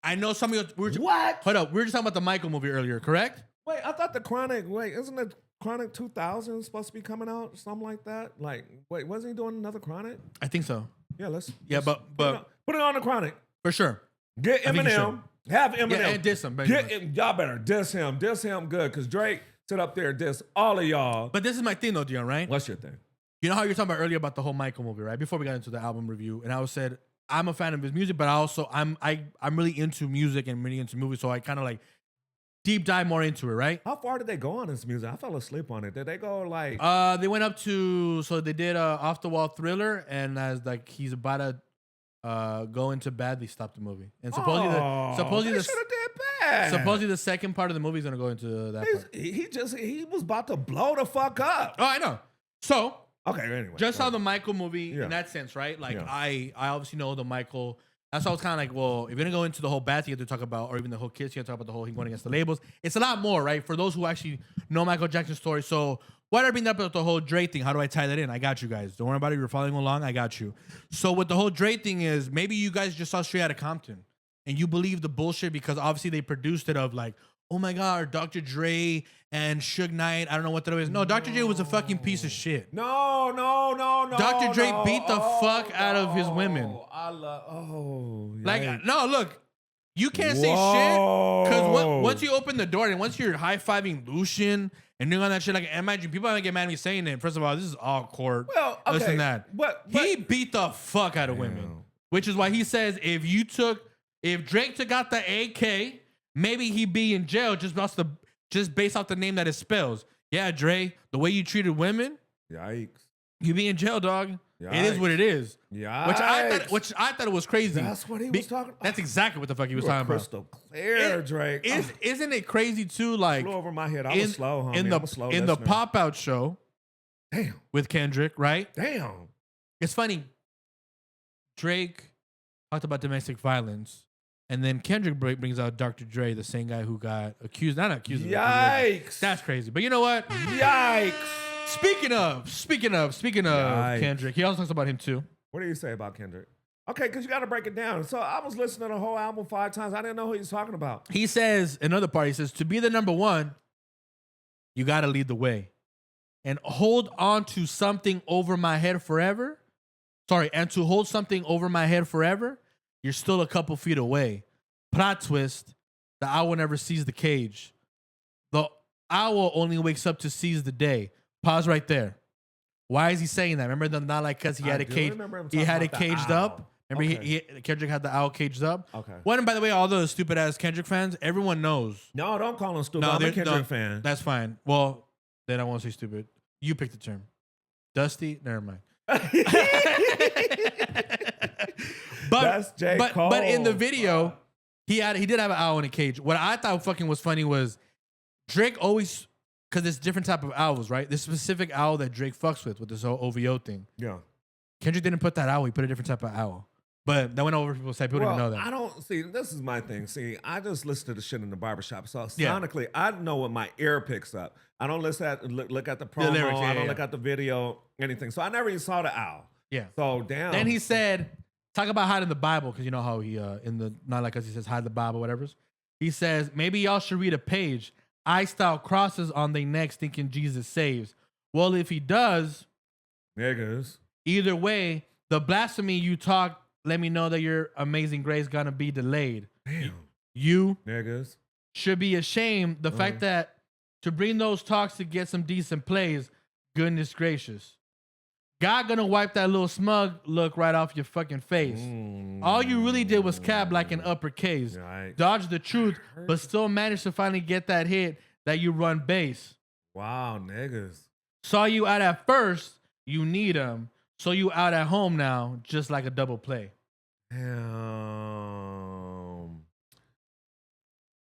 I know some of you. What? Hold up. We were just talking about the Michael movie earlier, correct? Wait, I thought the Chronic. Wait, isn't the Chronic 2000 supposed to be coming out? Something like that. Like, wait, wasn't he doing another Chronic? I think so. Yeah, let's but put it on the Chronic for sure. Get Eminem. Have Eminem. Yeah, and diss him. Y'all better diss him. Diss him good, because Drake sit up there and diss all of y'all. But this is my thing though, Dion, right? What's your thing? You know how you were talking about earlier about the whole Michael movie, right? Before we got into the album review, and I said I'm a fan of his music, but I'm really into music and really into movies, so I kind of like deep dive more into it, right? How far did they go on this music? I fell asleep on it. Did they go like? They went up to they did Off the Wall Thriller, and as like he's about to go into bad, they stopped the movie, and supposedly the second part of the movie is gonna go into that part. He was about to blow the fuck up. Oh, I know. So okay, anyway, just how the Michael movie in that sense, right? Like I obviously know the Michael. That's why I was kind of like, well, if you're gonna go into the whole bad thing you have to talk about, or even the whole kids, you have to talk about the whole him going against the labels. It's a lot more, right? For those who actually know Michael Jackson's story. So why did I bring up with the whole Dre thing? How do I tie that in? I got you guys. Don't worry about it. You're following along. I got you. So what the whole Dre thing is, maybe you guys just saw Straight Outta Compton and you believe the bullshit because obviously they produced it of like, oh my God, Dr. Dre and Suge Knight. I don't know what that is. No, Dr. Dre was a fucking piece of shit. No. Dr. Dre beat the fuck out of his women. No, look. You can't say shit because once you open the door and once you're high-fiving Lucian and doing all that shit, like imagine people might get mad at me saying it. First of all, this is all court. Well, okay. Listen to that. But he beat the fuck out of women, which is why he says if Drake took out the AK, maybe he'd be in jail just based off the name that it spells. Yeah, Dre, the way you treated women, yikes, you be in jail, dog. It is what it is. Yeah. Which I thought it was crazy. That's what he was talking about. That's exactly what the fuck he was talking crystal about. Clear, Drake. Isn't it crazy too? Like flew over my head. I was slow, homie. In the Pop Out show, damn, with Kendrick, right? Damn. It's funny. Drake talked about domestic violence, and then Kendrick brings out Dr. Dre, the same guy who got accused. Not accused. Yikes! That's crazy. But you know what? Yikes! Speaking of Kendrick, he also talks about him too. What do you say about Kendrick? Okay, because you got to break it down. So I was listening to the whole album 5 times. I didn't know who he was talking about. He says, another part, he says, to be the number one, you got to lead the way. And hold on to something over my head forever. And to hold something over my head forever, you're still a couple feet away. Plot twist, the owl never sees the cage. The owl only wakes up to seize the day. Pause right there. Why is he saying that? Remember the not like because he had a cage. He had it caged up. Remember Kendrick had the owl caged up. Okay. Well, and by the way, all those stupid ass Kendrick fans, everyone knows. No, don't call him stupid. I'm a Kendrick fan. That's fine. Well, then I won't say stupid. You pick the term. Dusty. Never mind. That's J. Cole. But in the video, he did have an owl in a cage. What I thought fucking was funny was Drake always, because it's different type of owls, right? This specific owl that Drake fucks with this whole OVO thing. Yeah. Kendrick didn't put that owl. He put a different type of owl. But that went over people's head. People didn't know that. I don't see. This is my thing. See, I just listen to the shit in the barbershop. So sonically, I know what my ear picks up. I don't look at the promo. lyrics, I don't look at the video, anything. So I never even saw the owl. Yeah. So damn. Then he said, talk about hiding the Bible, because you know how he in the not like us, he says hide the Bible, whatever. He says maybe y'all should read a page. I style crosses on their necks, thinking Jesus saves. Well, if he does, niggas. Either way, the blasphemy you talk. Let me know that your amazing grace gonna be delayed. Damn. You niggas should be ashamed. The fact that to bring those talks to get some decent plays, goodness gracious. God gonna wipe that little smug look right off your fucking face. All you really did was cap like an uppercase. Right. Dodge the truth, but still managed to finally get that hit that you run base. Wow, niggas. Saw you out at first, you need him. So you out at home now, just like a double play.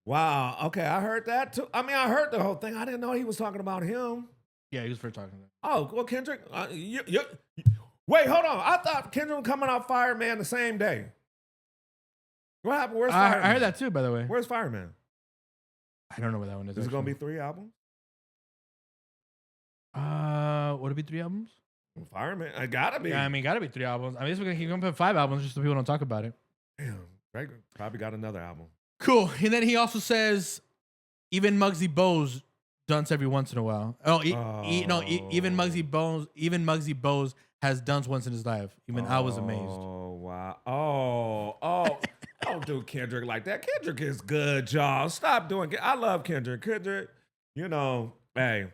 Wow. Okay, I heard that too. I mean, I heard the whole thing. I didn't know he was talking about him. Yeah, he was first talking about. Oh, well, Kendrick. Wait, hold on. I thought Kendrick was coming out Fireman the same day. What happened? Where's Fireman? I heard that too, by the way. Where's Fireman? I don't know what that one is. Is it gonna be 3 albums? Would it be 3 albums? Fireman, I gotta be. Yeah, I mean, gotta be 3 albums. I mean, he's gonna put 5 albums just so people don't talk about it. Damn, Greg probably got another album. Cool. And then he also says, even Muggsy Bogues dunce every once in a while. Even Muggsy Bogues has dunce once in his life. Even I was amazed. Oh wow. Don't do Kendrick like that. Kendrick is good, y'all. Stop doing it. I love Kendrick. Kendrick, hey.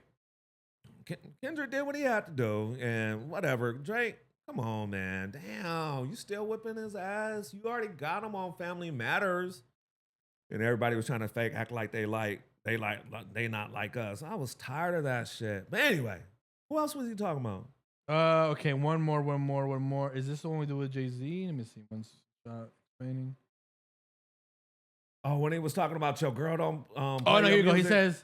Kendrick did what he had to do, and whatever. Drake, come on, man. Damn, you still whipping his ass? You already got him on Family Matters, and everybody was trying to fake act like they not like us. I was tired of that shit. But anyway, who else was he talking about? Okay, one more. Is this the one we do with Jay-Z? Let me see. One stop explaining. Oh, when he was talking about your girl don't. Oh no, here you go. He says.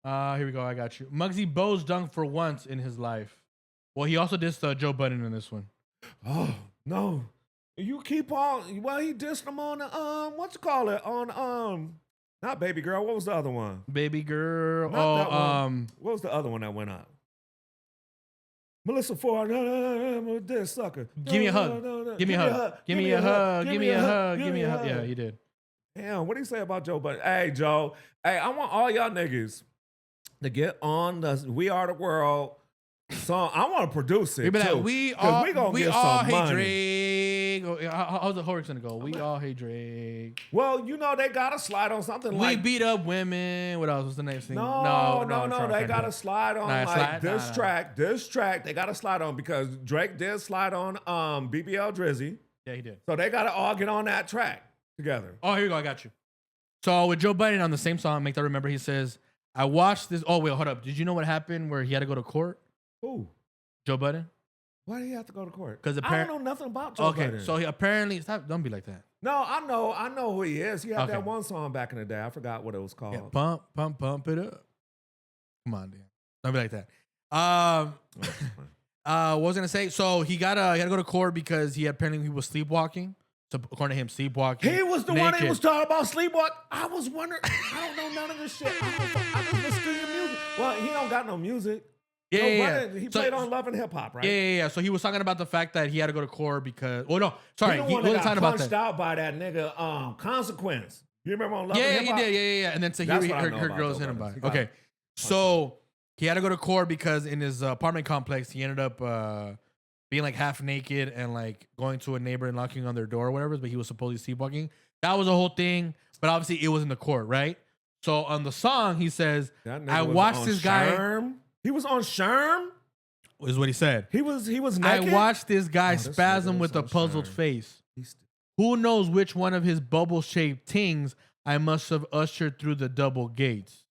Here we go. I got you. Muggsy Bogues dunked for once in his life. Well, he also dissed Joe Budden in this one. Oh no! You keep on. Well, he dissed him on what you call it on not Baby Girl. What was the other one? Baby Girl. What was the other one that went up? Melissa Ford. This sucker. Give me a hug. Give me a hug. Give me a hug. Give me a hug. Give me a hug. Yeah, he did. Damn, what do you say about Joe Budden? Hey, Joe. Hey, I want all y'all niggas to get on the We Are the World song. I want to produce it too. Like, we all hate money. Drake. How's the chorus gonna go? We all hate Drake. Well, they gotta slide on something we beat up women. What else was the next thing? No. They gotta slide on this track. They gotta slide on because Drake did slide on BBL Drizzy. Yeah, he did. So they gotta all get on that track together. Oh, here you go. I got you. So with Joe Budden on the same song, Make That Remember, he says, I watched this. Oh, wait, hold up. Did you know what happened where he had to go to court? Who? Joe Budden? Why do he have to go to court? Because I don't know nothing about Joe Budden. So he apparently don't be like that. No, I know who he is. He had that one song back in the day. I forgot what it was called. Yeah, pump it up. Come on, Dion. Don't be like that. What was I gonna say? So he gotta go to court because he was sleepwalking. So according to him, sleepwalking. He was the one that was talking about sleepwalk. I was wondering. I don't know none of this shit. I just listen to your music. Well, he don't got no music. Yeah. He played on Love and Hip Hop, right? Yeah. So he was talking about the fact that he had to go to court because. Well, no, sorry. He wasn't talking about punched that. out by that nigga. Consequence. You remember on Love and Hip Hop? Yeah, he did. Yeah. And then so her girls hit him by. Okay. So he had to go to court because in his apartment complex, he ended up being like half naked and like going to a neighbor and knocking on their door or whatever, but he was supposedly sleepwalking. That was a whole thing, but obviously it was in the court, right? So on the song, he says, I watched this guy. He was on Sherm? Is what he said. He was naked? I watched this guy spasm with a puzzled face. Who knows which one of his bubble-shaped tings I must have ushered through the double gates.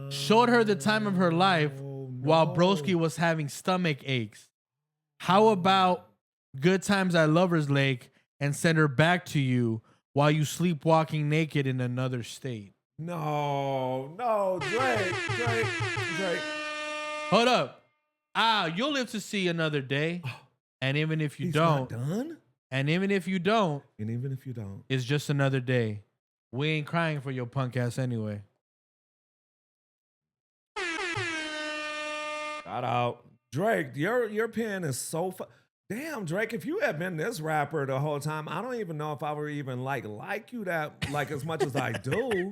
Showed her the time of her life while Broski was having stomach aches. How about good times at Lover's Lake and send her back to you while you sleepwalking naked in another state? No, Drake. Hold up. You'll live to see another day. And even if you don't. Not done? And even if you don't. It's just another day. We ain't crying for your punk ass anyway. Shout out. Drake, your pen is so damn, Drake, if you had been this rapper the whole time, I don't even know if I would even like you that like as much as I do.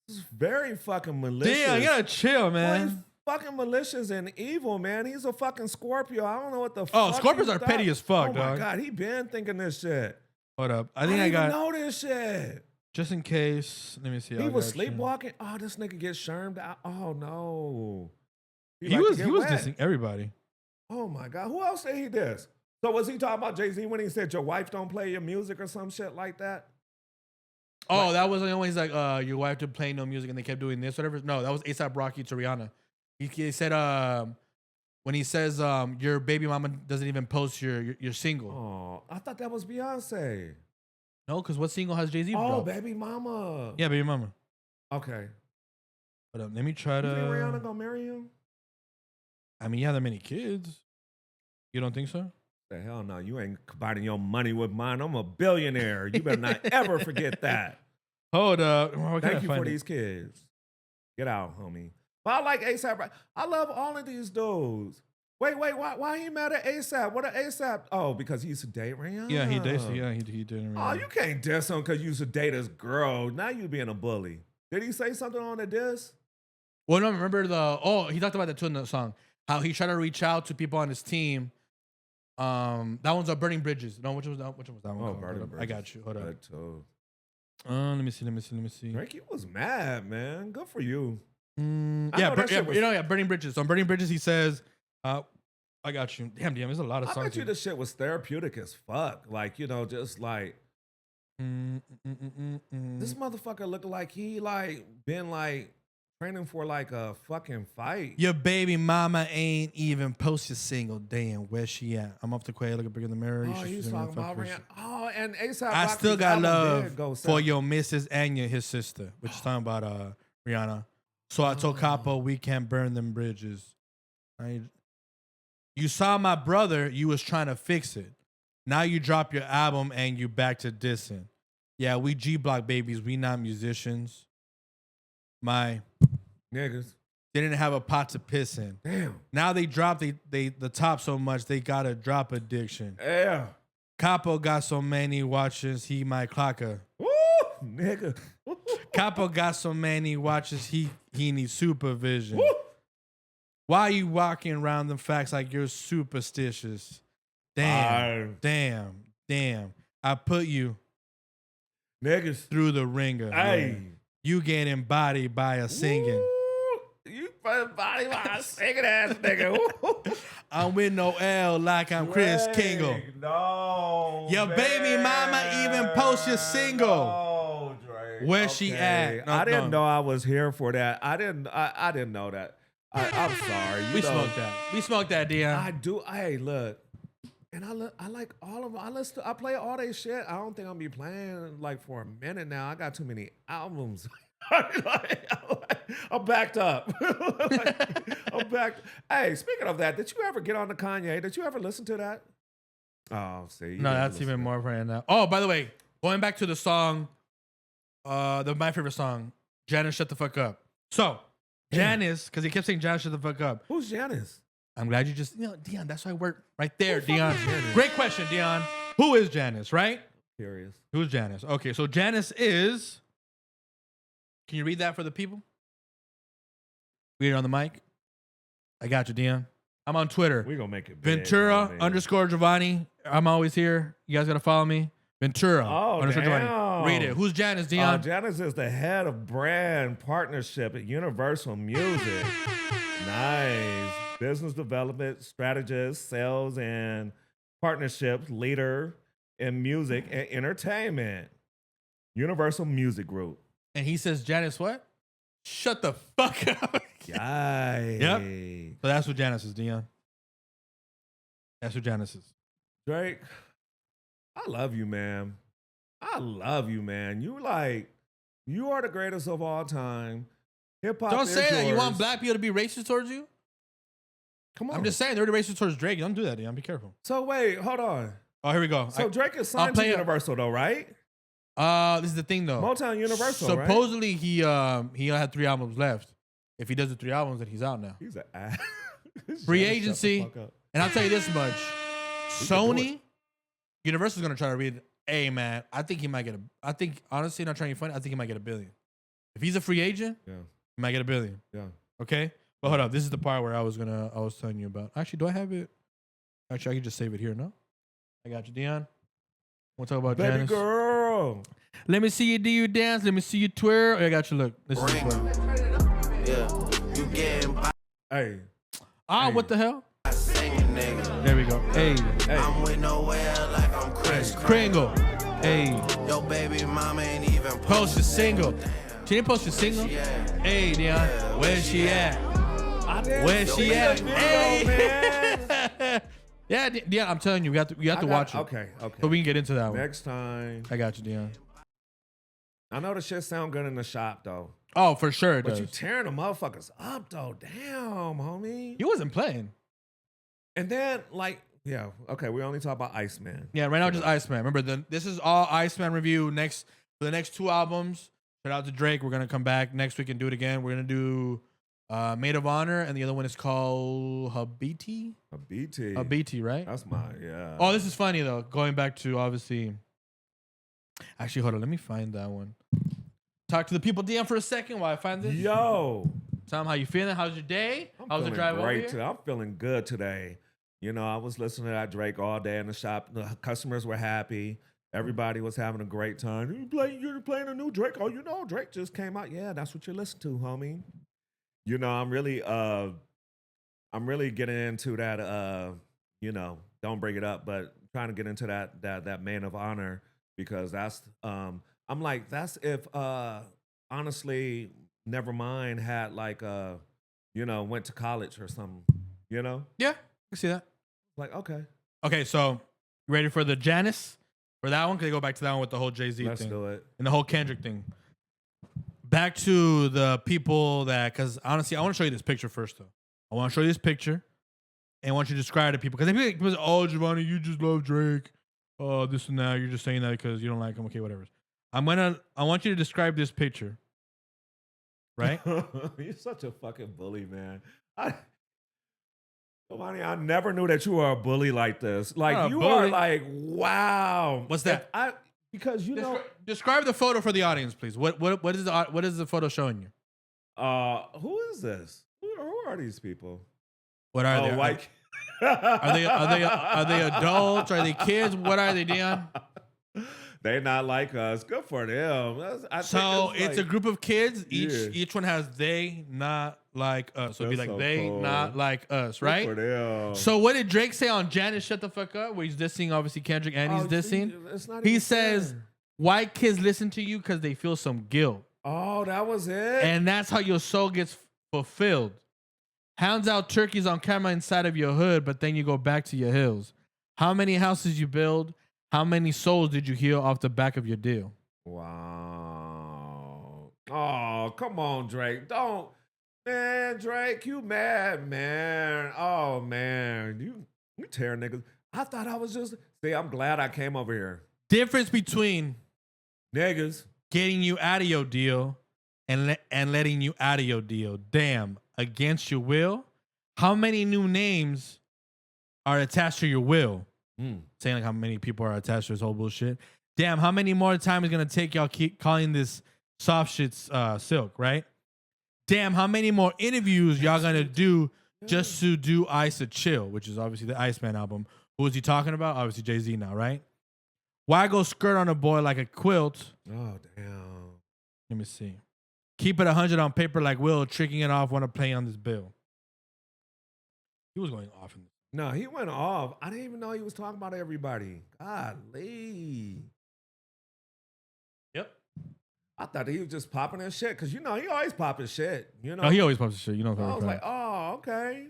It's very fucking malicious. Damn, you gotta chill, man. Well, he's fucking malicious and evil, man. He's a fucking Scorpio. I don't know what the fuck. Oh, Scorpios are thought. petty as fuck, dog. Oh my God, he been thinking this shit. Hold up. I didn't even know this shit. Just in case, let me see. He was sleepwalking. Oh, this nigga get shermed out. Oh no. He was dissing everybody. Oh my God. Who else said he dissed? So was he talking about Jay-Z when he said your wife don't play your music or some shit like that? Oh, that was the only he's like, your wife didn't play no music and they kept doing this, whatever. No, that was A$AP Rocky to Rihanna. He said when he says your baby mama doesn't even post your single. Oh, I thought that was Beyonce. No, because what single has Jay-Z? Oh, Baby Mama. Yeah, Baby Mama. Okay. Hold up, let me try to. You think Rihanna gonna marry him? I mean, you have that many kids. You don't think so? The hell no, you ain't combining your money with mine. I'm a billionaire. You better not ever forget that. Hold up. Thank you for these kids. Get out, homie. But I like A$AP. I love all of these dudes. Wait, why he mad at A$AP? What a A$AP? Oh, because he used to date Rihanna? Yeah, he did. Yeah, he did Rihanna. Oh, you can't diss him because you used to date his girl. Now you being a bully. Did he say something on the diss? Well, no, remember he talked about that too in the song. How he tried to reach out to people on his team. That one's Burning Bridges. No, which one was that one? Oh, Burning Bridges. I got you. Hold up. Let me see. Drake, you was mad, man. Good for you. Burning Bridges. On Burning Bridges, he says, I got you. Damn, there's a lot of songs. I bet you this shit was therapeutic as fuck. Like, just like this motherfucker looked like he been training for like a fucking fight. Your baby mama ain't even post your single. Damn, where's she at? I'm off the quay looking big in the mirror. Oh, he's talking about Rihanna. Oh, and A$AP I still got love for your missus and his sister, which is talking about Rihanna. So I told Capo we can't burn them bridges. You saw my brother, you was trying to fix it. Now you drop your album and you back to dissing. Yeah, we G-Block babies, we not musicians. My niggas didn't have a pot to piss in. Damn. Now they drop the top so much they got a drop addiction. Yeah. Capo got so many watches he might clock her. Woo, nigga. Capo got so many watches he needs supervision. Woo. Why you walking around them facts like you're superstitious? Damn. I put you niggas through the ringer. Hey. Man. You get embodied by a singing. Woo. You embodied by a singing ass nigga. I'm with no L like I'm Chris Kingle. No. Your baby mama even post your single. No, Drake. Where she at? I didn't know I was here for that. I didn't know that. I'm sorry. We smoked that. We smoked that, Dion. I do. Hey, look. And I like all of them. I play all they shit. I don't think I'll be playing like for a minute now. I got too many albums. I'm backed up. I'm backed. Hey, speaking of that, did you ever get on the Kanye? Did you ever listen to that? Oh, see. No, that's even more right now. Oh, by the way, going back to the song, my favorite song, Janice, Shut the Fuck Up. So, Janice, because he kept saying Janice, shut the fuck up. Who's Janice? I'm glad you just, Dion, that's why I work right there, Dion. Great question, Dion. Who is Janice, right? Curious. Who's Janice? Okay, so Janice is, can you read that for the people? Read it on the mic. I got you, Dion. I'm on Twitter. We're going to make it big. Ventura _ Jovany. I'm always here. You guys got to follow me. Ventura _ Jovany. Read it. Who's Janice, Dion? Janice is the head of brand partnership at Universal Music. Nice. Business development strategist, sales and partnerships leader in music and entertainment. Universal Music Group. And he says, Janice, what? Shut the fuck up. Yay. Yep. So that's what Janice is, Dion. That's what Janice is. Drake, I love you, man. I love you, man. You are the greatest of all time. Hip hop. Don't say yours. that. You want black people to be racist towards you? Come on. I'm just saying they're already racist towards Drake. Don't do that, Dion. Be careful. So wait, hold on. Oh, here we go. So Drake is signed to Universal though, right? This is the thing though. Motown Universal. Supposedly he had 3 albums left. If he does the 3 albums, then he's out now. He's an ass. Free agency. And I'll tell you this much. Sony, Universal's gonna try to read. Hey man, I think he might get I think honestly, not trying to be funny, I think he might get $1 billion. If he's a free agent, he might get $1 billion. Yeah. Okay? But hold up, this is the part where I was telling you about. Actually, do I have it? Actually, I can just save it here, no? I got you, Dion. We'll talk about Baby Janice. girl. Let me see you do you dance. Let me see you twirl. Oh, I got you. Look. This is yeah. You getting Hey. Ah, hey. What the hell? singing, nigga. There we go. Hey. I'm with nowhere like I'm Chris Kringle. Hey. Yo, baby mama ain't even Post a single. She didn't post a single? Hey, Dion. Where's she at? Where's she at? Hey. Yeah, Dion, I'm telling you, you have to watch it. Okay. So we can get into that one. Next time. I got you, Dion. I know the shit sound good in the shop though. Oh, for sure it But does. you tearing the motherfuckers up though. Damn, homie. He wasn't playing. And then okay, we only talk about ICEMAN. Yeah, right now just ICEMAN. Remember, this is all ICEMAN review for the next 2 albums. Shout out to Drake. We're gonna come back next week and do it again. We're gonna do Maid of Honor, and the other one is called Habiti. Habiti, right? That's yeah. Oh, this is funny though. Going back to obviously. Actually, hold on. Let me find that one. Talk to the people, DM, for a second while I find this. Yo. Tell them how you feeling. How's your day? How's the drive over here? I'm feeling good today. You know, I was listening to that Drake all day in the shop. The customers were happy. Everybody was having a great time. You're playing a new Drake. Oh, Drake just came out. Yeah, that's what you listen to, homie. You know, I'm really getting into that. Don't bring it up, but trying to get into that Maid of Honor because that's. I'm like, that's if honestly, Nevermind had went to college or something. Yeah, I can see that. Like, okay. Okay, so you ready for the Janice? For that one? Because they go back to that one with the whole Jay-Z thing. Let's do it. And the whole Kendrick thing. Back to the people because honestly, I want to show you this picture first, though. I want to show you this picture, and I want you to describe to people. Because people say, oh, Jovany, you just love Drake. Oh, this and that. You're just saying that because you don't like him. Okay, whatever. I want you to describe this picture. Right? You're such a fucking bully, man. Jovany, I never knew that you were a bully like this. Like, you are like, wow. What's that? Because describe the photo for the audience, please. What is the photo showing you? Who is this? Who are these people? What are they? White. Are they adults? Are they kids? What are they, Dion? They not like us. Good for them. It's a group of kids. Each one has they not like us. So it'd be like they not like us, right? Good for them. So what did Drake say on Janice Shut the Fuck Up? Where he's dissing obviously Kendrick and he's dissing. He says white kids listen to you because they feel some guilt. Oh, that was it. And that's how your soul gets fulfilled. Hounds out turkeys on camera inside of your hood, but then you go back to your hills. How many houses you build? How many souls did you heal off the back of your deal? Wow. Oh, come on, Drake. Don't. Man, Drake, you mad, man. Oh, man. You tearing niggas. I thought I was just. See, I'm glad I came over here. Difference between Niggas. getting you out of your deal and letting you out of your deal. Damn. Against your will. How many new names are attached to your will? Saying like how many people are attached to this whole bullshit. Damn, how many more time is gonna take y'all keep calling this soft shit silk, right? Damn, how many more interviews y'all gonna do just to do Ice a Chill, which is obviously the Iceman album. Who is he talking about? Obviously Jay-Z now, right? Why go skirt on a boy like a quilt? Oh, damn. Let me see. Keep it 100 on paper like Will, tricking it off, want to play on this bill. He was going off in this. No, he went off. I didn't even know he was talking about everybody. Golly. Yep. I thought he was just popping his shit because, he always popping shit. Oh, he always pops his shit. You know what I I'm was like, oh, okay.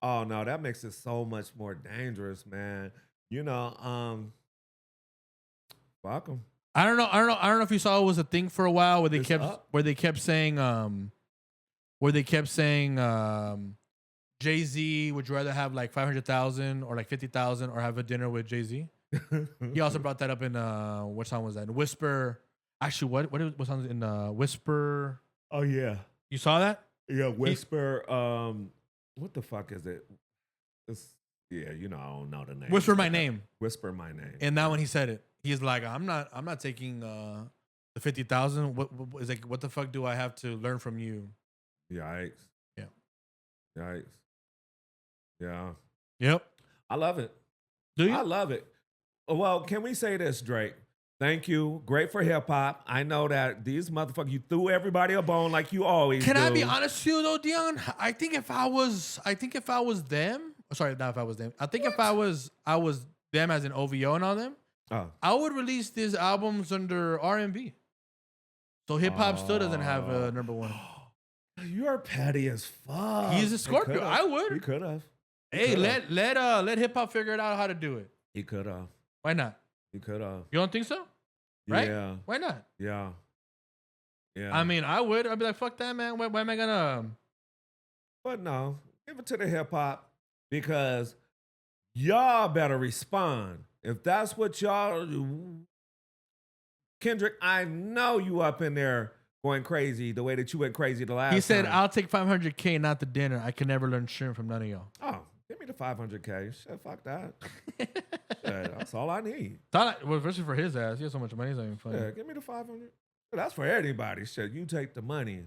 Oh, no, that makes it so much more dangerous, man. Fuck him. I don't know if you saw it was a thing for a while where they kept saying Jay-Z, would you rather have like 500,000 or like 50,000 or have a dinner with Jay-Z? He also brought that up in what song was that? In Whisper. Actually, what song was in Whisper? Oh yeah. You saw that? Yeah, Whisper. What the fuck is it? I don't know the name. Whisper My Name. Whisper My Name. And that when he said it, he's like, I'm not taking the 50,000. What is like? What the fuck do I have to learn from you? Yikes. Yeah. Yikes. Yeah. Yep. I love it. Do you? I love it. Well, can we say this, Drake? Thank you. Great for hip hop. I know that these motherfuckers, you threw everybody a bone like you always do. Can I be honest with you though, Dion? I think if I was them, sorry, not if I was them. I think if I was them as an OVO and all them, I would release these albums under R&B. So hip hop still doesn't have a number one. You're petty as fuck. He's a Scorpio. I would. He could have. Hey, let hip hop figure it out how to do it. He could have. Why not? He could have. You don't think so? Right? Yeah. Why not? Yeah. Yeah. I mean, I would. I'd be like, fuck that, man. Why am I gonna? But no, give it to the hip hop because y'all better respond. If that's what y'all do, Kendrick, I know you up in there going crazy the way that you went crazy the last time. He said, I'll take 500K, not the dinner. I can never learn shrimp from none of y'all. Oh, give me the 500K. Shit, fuck that. Shit, that's all I need. Well, especially for his ass. He has so much money. It's not even funny. Yeah, give me the 500. That's for anybody. Shit, you take the money.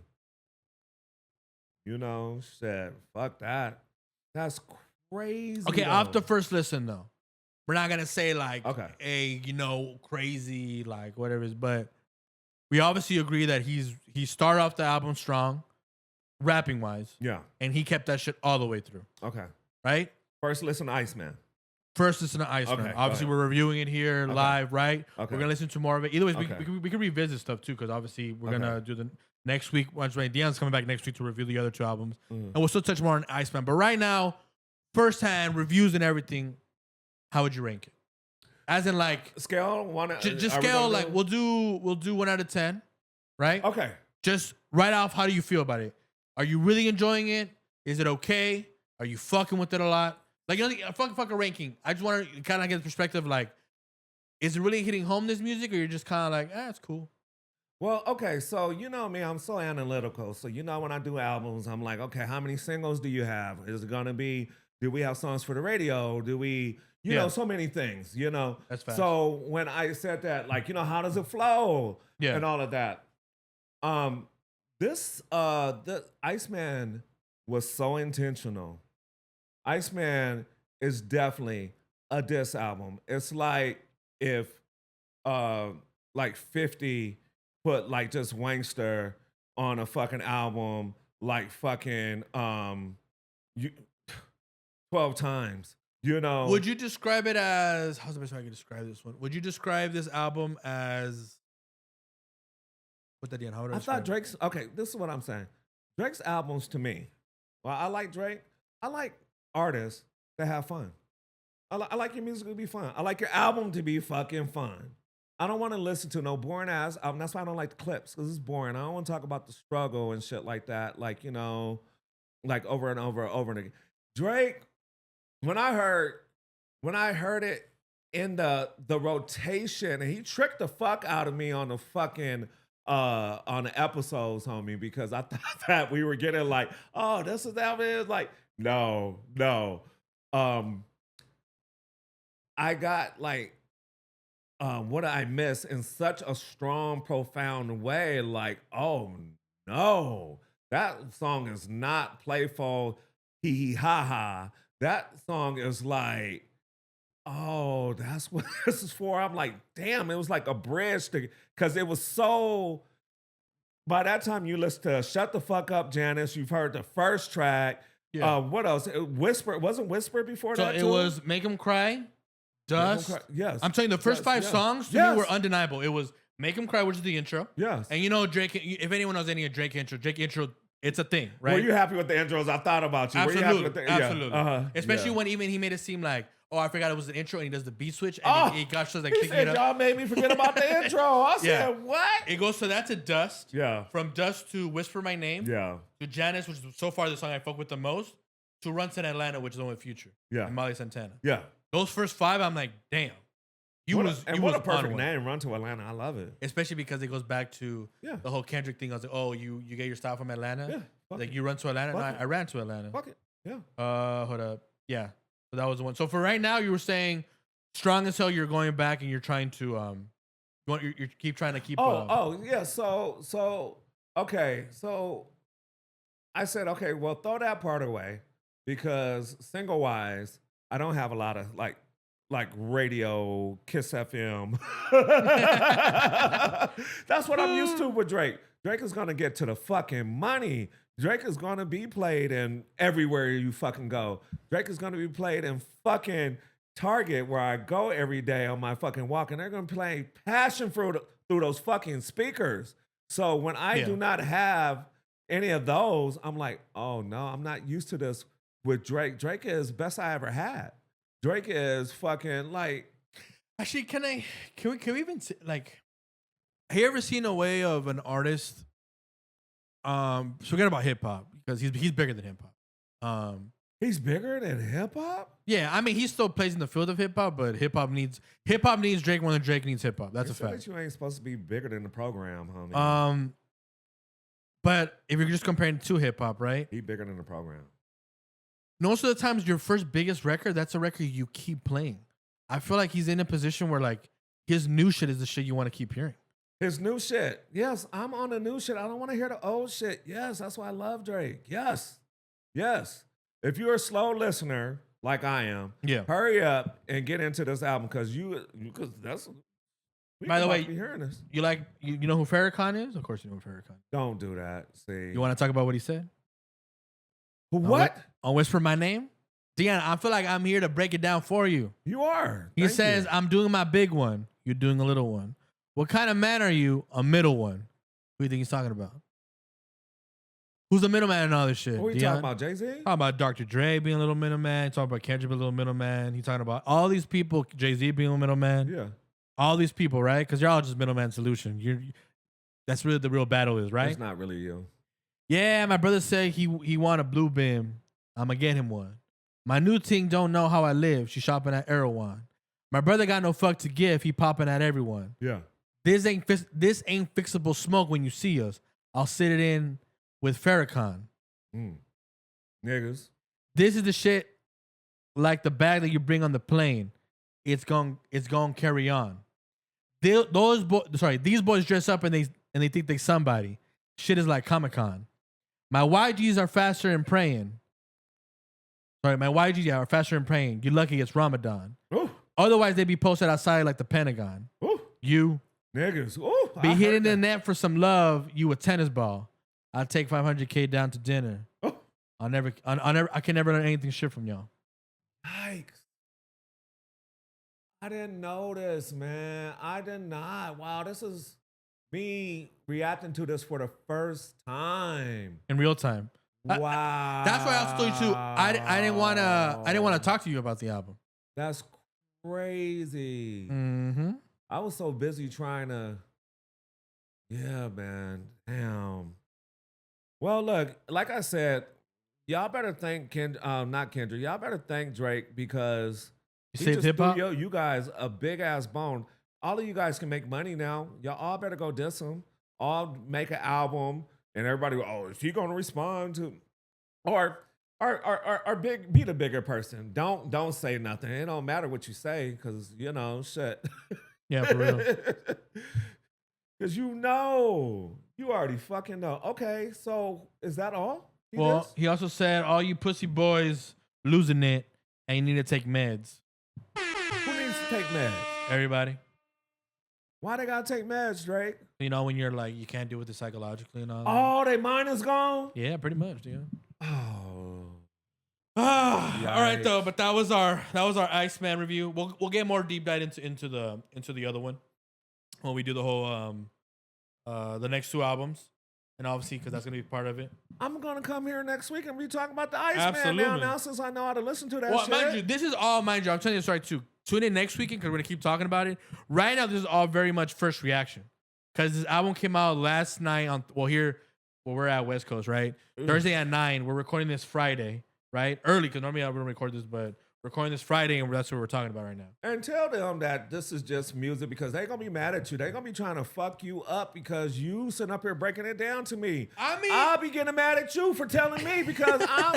Shit, fuck that. That's crazy. Okay, though. off the first listen, though. We're not going to say, like, okay, hey, crazy, like, whatever it is. But we obviously agree that he started off the album strong, rapping-wise. Yeah. And he kept that shit all the way through. Okay. Right? First listen to Iceman. First listen to Iceman. Okay, obviously, we're reviewing it here live, right? Okay. We're going to listen to more of it. Either way, we can revisit stuff, too, because obviously we're going to do the next week. Once Dion's coming back next week to review the other two albums. And we'll still touch more on Iceman. But right now, firsthand, reviews and everything, how would you rank it? As in, like, scale one. Just scale, like, we'll do 1 out of 10, right? Okay. Just right off, how do you feel about it? Are you really enjoying it? Is it okay? Are you fucking with it a lot? Like, fuck a ranking. I just want to kind of get the perspective, like, is it really hitting home, this music, or you're just kind of like, it's cool? Well, okay, so you know me, I'm so analytical. So when I do albums, I'm like, okay, how many singles do you have? Is it gonna be? Do we have songs for the radio? Do we? You know, so many things. That's fast. So when I said that, like, how does it flow? Yeah. And all of that. The Iceman was so intentional. Iceman is definitely a diss album. It's like if like 50 put like just Wangster on a fucking album like fucking 12 times. Would you describe it as, how's the best way I can describe this one? Would you describe this album as, what that, Dion? How would I describe thought Drake's, okay, this is what I'm saying. Drake's albums to me, Well, I like Drake. I like artists that have fun. I like your music to be fun. I like your album to be fucking fun. I don't want to listen to no boring ass album. That's why I don't like the clips, because it's boring. I don't want to talk about the struggle and shit like that. Like, you know, like over and over and over and again. Drake, when I heard it in the rotation, and he tricked the fuck out of me on the fucking on the episodes, homie, because I thought that we were getting like, oh, this is that is like, no. I got like what I miss in such a strong, profound way. Like, oh no, that song is not playful, hee hee ha ha. That song is like, oh, that's what this is for. I'm like, damn, it was like a bridge to, because it was so. By that time, you listen to "Shut the Fuck Up, Janice." You've heard the first track. Yeah. What else? Whisper. Wasn't Whisper before So that? it too? was Make 'Em Cry, Dust. Yes. I'm telling you, the first five songs to me were undeniable. It was Make 'Em Cry, which is the intro. Yes. And you know, Drake, if anyone knows any of Drake intro, it's a thing, right? Were you happy with the intros? I thought about you. Absolutely. Were you happy with the, Absolutely. Yeah. Especially Yeah. when even he made it seem like, oh, I forgot it was an intro, and he does the beat switch, and Oh, he got shows like he picking said, it up. y'all made me forget about the intro. I Yeah. said, what? It goes, so that's a Dust. Yeah. From Dust to Whisper My Name. Yeah. To Janice, which is so far the song I fuck with the most. To Runs in Atlanta, which is the one with Future. Yeah. And Molly Santana. Yeah. Those first five, I'm like, damn. What was a on perfect one. name, Run to Atlanta. I love it. Especially because it goes back to the whole Kendrick thing. I was like, oh, you get your style from Atlanta? Yeah. Like, it. you run to Atlanta? Fuck And it. I ran to Atlanta. Fuck it. Yeah. Hold up. Yeah. So that was the one. So for right now, you were saying Strong as Hell, you're going back and you're trying to, you keep trying to keep. Yeah. So, okay. So I said, okay, well, throw that part away, because single wise, I don't have a lot of like radio, Kiss FM. That's what I'm used to with Drake. Drake is gonna get to the fucking money. Drake is gonna be played in everywhere you fucking go. Drake is gonna be played in fucking Target, where I go every day on my fucking walk, and they're gonna play Passion Fruit through those fucking speakers. So when I do not have any of those, I'm like, oh no, I'm not used to this with Drake. Drake is best I ever had. Drake is fucking like. Actually, can we even like? Have you ever seen a way of an artist? Forget about hip hop, because he's bigger than hip hop. He's bigger than hip hop? Yeah, I mean, he still plays in the field of hip hop, but hip hop needs Drake more than Drake needs hip hop. That's a fact. That you ain't supposed to be bigger than the program, homie. But if you're just comparing to hip hop, right? He bigger than the program. Most of the times, your first biggest record, that's a record you keep playing. I feel like he's in a position where like his new shit is the shit you want to keep hearing. His new shit. Yes, I'm on the new shit. I don't want to hear the old shit. Yes, that's why I love Drake. Yes. If you're a slow listener like I am, hurry up and get into this album, because that's. By the way, be hearing this. You know who Farrakhan is? Of course, you know who Farrakhan is. Don't do that. See, you want to talk about what he said? What? On Whisper My Name? Dion, I feel like I'm here to break it down for you. You are. He says, I'm doing my big one. You're doing a little one. What kind of man are you? A middle one. Who do you think he's talking about? Who's the middleman in all this shit? What are you talking about, Jay-Z? Talking about Dr. Dre being a little middleman. Talking about Kendrick being a little middleman. He's talking about all these people, Jay-Z being a middleman. Yeah. All these people, right? Because you're all just middleman solution. That's really the real battle is, right? It's not really you. Yeah, my brother said he want a blue beam. I'ma get him one. My new ting don't know how I live. She shopping at Erewhon. My brother got no fuck to give. He popping at everyone. Yeah. This ain't fixable smoke when you see us. I'll sit it in with Farrakhan. Niggas. This is the shit like the bag that you bring on the plane. It's gonna carry on. These boys dress up and they think they somebody. Shit is like Comic-Con. My YGs are faster in praying. Sorry, my YGs are faster in praying. You're lucky it's Ramadan. Ooh. Otherwise, they'd be posted outside like the Pentagon. Ooh. You niggas. Ooh, be hitting the net for some love. You a tennis ball. I'll take $500K down to dinner. Oh. I can never learn anything shit from y'all. Yikes. I didn't know this, man. I did not. Wow, this is me reacting to this for the first time. In real time. Wow. That's why I also told you too. I didn't wanna talk to you about the album. That's crazy. Mm-hmm. I was so busy trying to. Yeah, man. Damn. Well, look, like I said, y'all better thank not Kendrick. Y'all better thank Drake because You he saved just hip hop. threw you guys a big ass bone. All of you guys can make money now. Y'all all better go diss him. All make an album, and everybody go, oh, is he gonna respond to? Or be the bigger person. Don't say nothing. It don't matter what you say, cause shit. Yeah, for real. Cause you already fucking know. Okay, so is that all? Well, he also said, all you pussy boys losing it, and you need to take meds. Who needs to take meds? Everybody. Why they gotta take meds, Drake? You know, when you're like, you can't deal with it psychologically and all that. Oh, they mind is gone? Yeah, pretty much, dude. Oh. All right, though. But that was our Iceman review. We'll get more deep dive into the other one when we do the whole the next two albums, and obviously because that's gonna be part of it. I'm gonna come here next week and be talking about the Iceman now since I know how to listen to that. Well, shit. mind you, this is all I'm telling you, sorry too. Tune in next weekend because we're gonna keep talking about it. Right now, this is all very much first reaction because this album came out last night on. Well, we're at West Coast, right? Thursday at 9. We're recording this Friday, right? Early because normally I wouldn't record this, but recording this Friday, and that's what we're talking about right now. And tell them that this is just music because they're going to be mad at you. They're going to be trying to fuck you up because you sitting up here breaking it down to me. I mean, I'll be getting mad at you for telling me because I'm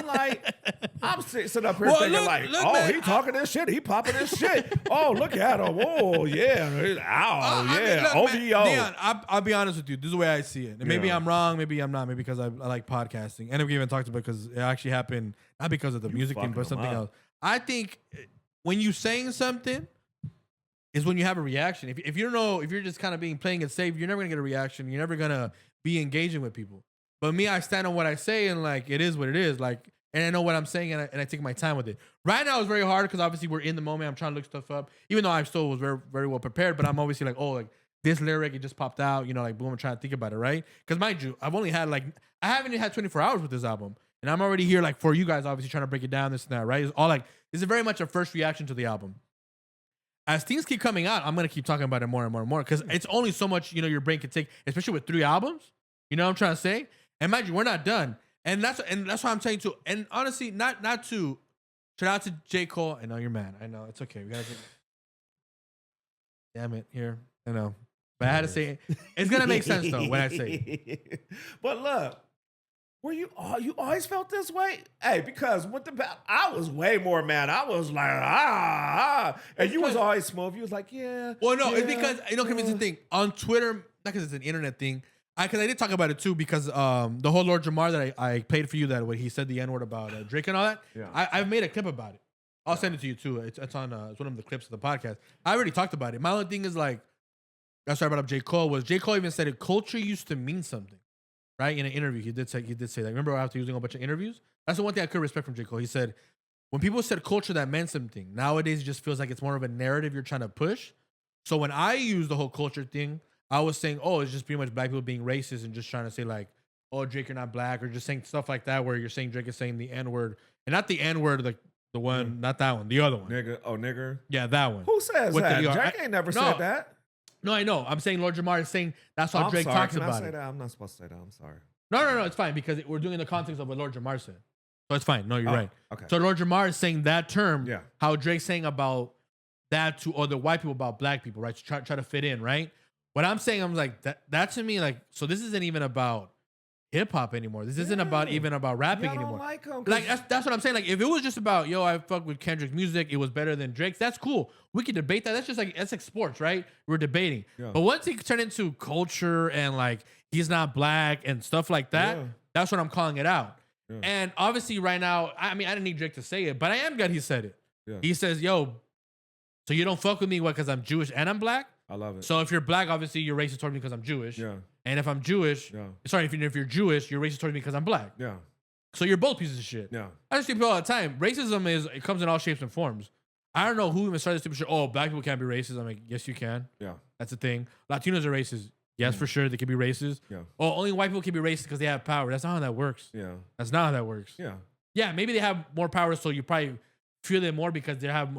sitting up here thinking man, he talking this shit. He popping this shit. Oh, look at him. Oh, yeah. Ow, yeah. OVO. Dion, I'll be honest with you. This is the way I see it. And maybe I'm wrong. Maybe I'm not. Maybe because I like podcasting. And we even talked about it because it actually happened, not because of the music thing, but something else. I think when you saying something is when you have a reaction. If you don't know, if you're just kind of playing it safe, you're never gonna get a reaction. You're never gonna be engaging with people. But me, I stand on what I say and like it is what it is. Like, and I know what I'm saying and I take my time with it. Right now it's very hard because obviously we're in the moment. I'm trying to look stuff up, even though I still was very, very well prepared. But I'm obviously like, oh, like this lyric, it just popped out. Like boom, I'm trying to think about it, right? Because mind you, I haven't even had 24 hours with this album. And I'm already here, like, for you guys, obviously, trying to break it down, this and that, right? It's all like, this is very much a first reaction to the album. As things keep coming out, I'm going to keep talking about it more and more and more because it's only so much, your brain can take, especially with 3 albums. You know what I'm trying to say? And mind you, we're not done. And that's why I'm saying too. And honestly, not to, shout out to J. Cole. I know you're mad. I know. It's okay. We got to damn it, here. I know. But I had to say it. It's going to make sense, though, when I say it. But look. You always felt this way? Hey, because I was way more mad. I was like, and you was always smooth. You was like, yeah. Well, no, yeah, it's because, it's the thing. On Twitter, not because it's an internet thing, because I did talk about it too, because the whole Lord Jamar that I played for you, that when he said the N-word about Drake and all that, yeah. I've made a clip about it. I'll send it to you too. It's on it's one of the clips of the podcast. I already talked about it. My only thing is like, that's why I brought up J. Cole, J. Cole even said it, culture used to mean something. Right, in an interview, he did say that. Remember, after using a bunch of interviews, that's the one thing I could respect from J. Cole. He said, when people said culture, that meant something. Nowadays, it just feels like it's more of a narrative you're trying to push. So when I use the whole culture thing, I was saying, oh, it's just pretty much black people being racist and just trying to say like, oh, Drake, you're not black, or just saying stuff like that, where you're saying Drake is saying the N-word, and not the N-word, like the one, not that one, the other one. Nigger. Yeah, that one. Who says that? Drake ain't never said that. No, I know. I'm saying Lord Jamar is saying that's how Drake talks about it. I'm not supposed to say that. I'm sorry. No, it's fine because we're doing the context of what Lord Jamar said. So it's fine. No, you're right. Okay. So Lord Jamar is saying that term, yeah. How Drake's saying about that to other white people about black people, right? To try to fit in, right? What I'm saying, I'm like, that to me, like, so this isn't even about hip hop anymore. This isn't even about rapping anymore. Like that's what I'm saying. Like, if it was just about, I fuck with Kendrick's music, it was better than Drake's, that's cool. We can debate that. That's like sports, right? We're debating. Yeah. But once it turned into culture and like he's not black and stuff like that, that's what I'm calling it out. Yeah. And obviously right now, I mean, I didn't need Drake to say it, but I am glad he said it. Yeah. He says, so you don't fuck with me because I'm Jewish and I'm black? I love it. So if you're black, obviously you're racist towards me because I'm Jewish. Yeah. And if I'm Jewish, sorry, if you're Jewish, you're racist towards me because I'm black. Yeah. So you're both pieces of shit. Yeah. I just see people all the time. Racism it comes in all shapes and forms. I don't know who even started this stupid shit. Oh, black people can't be racist. I'm like, yes, you can. Yeah. That's the thing. Latinos are racist. Yes, for sure, they can be racist. Yeah. Oh, only white people can be racist because they have power. That's not how that works. Yeah. That's not how that works. Yeah. Yeah, maybe they have more power, so you probably feel it more because they have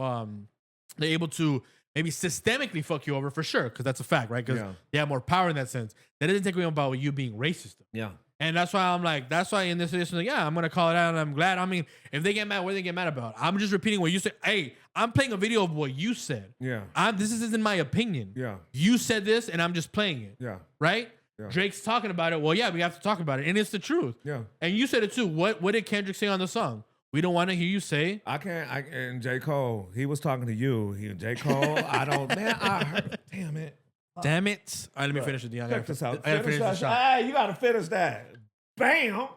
they're able to maybe systemically fuck you over for sure, because that's a fact, right? Because they have more power in that sense. That doesn't take away about you being racist. Yeah. And that's why I'm like, that's why in this edition, like, yeah, I'm gonna call it out, and I'm glad. I mean, if they get mad, what do they get mad about? I'm just repeating what you said. Hey, I'm playing a video of what you said. Yeah. This isn't my opinion. Yeah. You said this, and I'm just playing it. Yeah. Right? Yeah. Drake's talking about it. Well, yeah, we have to talk about it, and it's the truth. Yeah. And you said it too. What did Kendrick say on the song? We don't want to hear you say. And J. Cole, he was talking to you. J. Cole, I don't, man, I heard, damn it. Damn it. All right, let me finish it, Dion. Check this out. I gotta finish the shot. Hey, you got to finish that. Bam.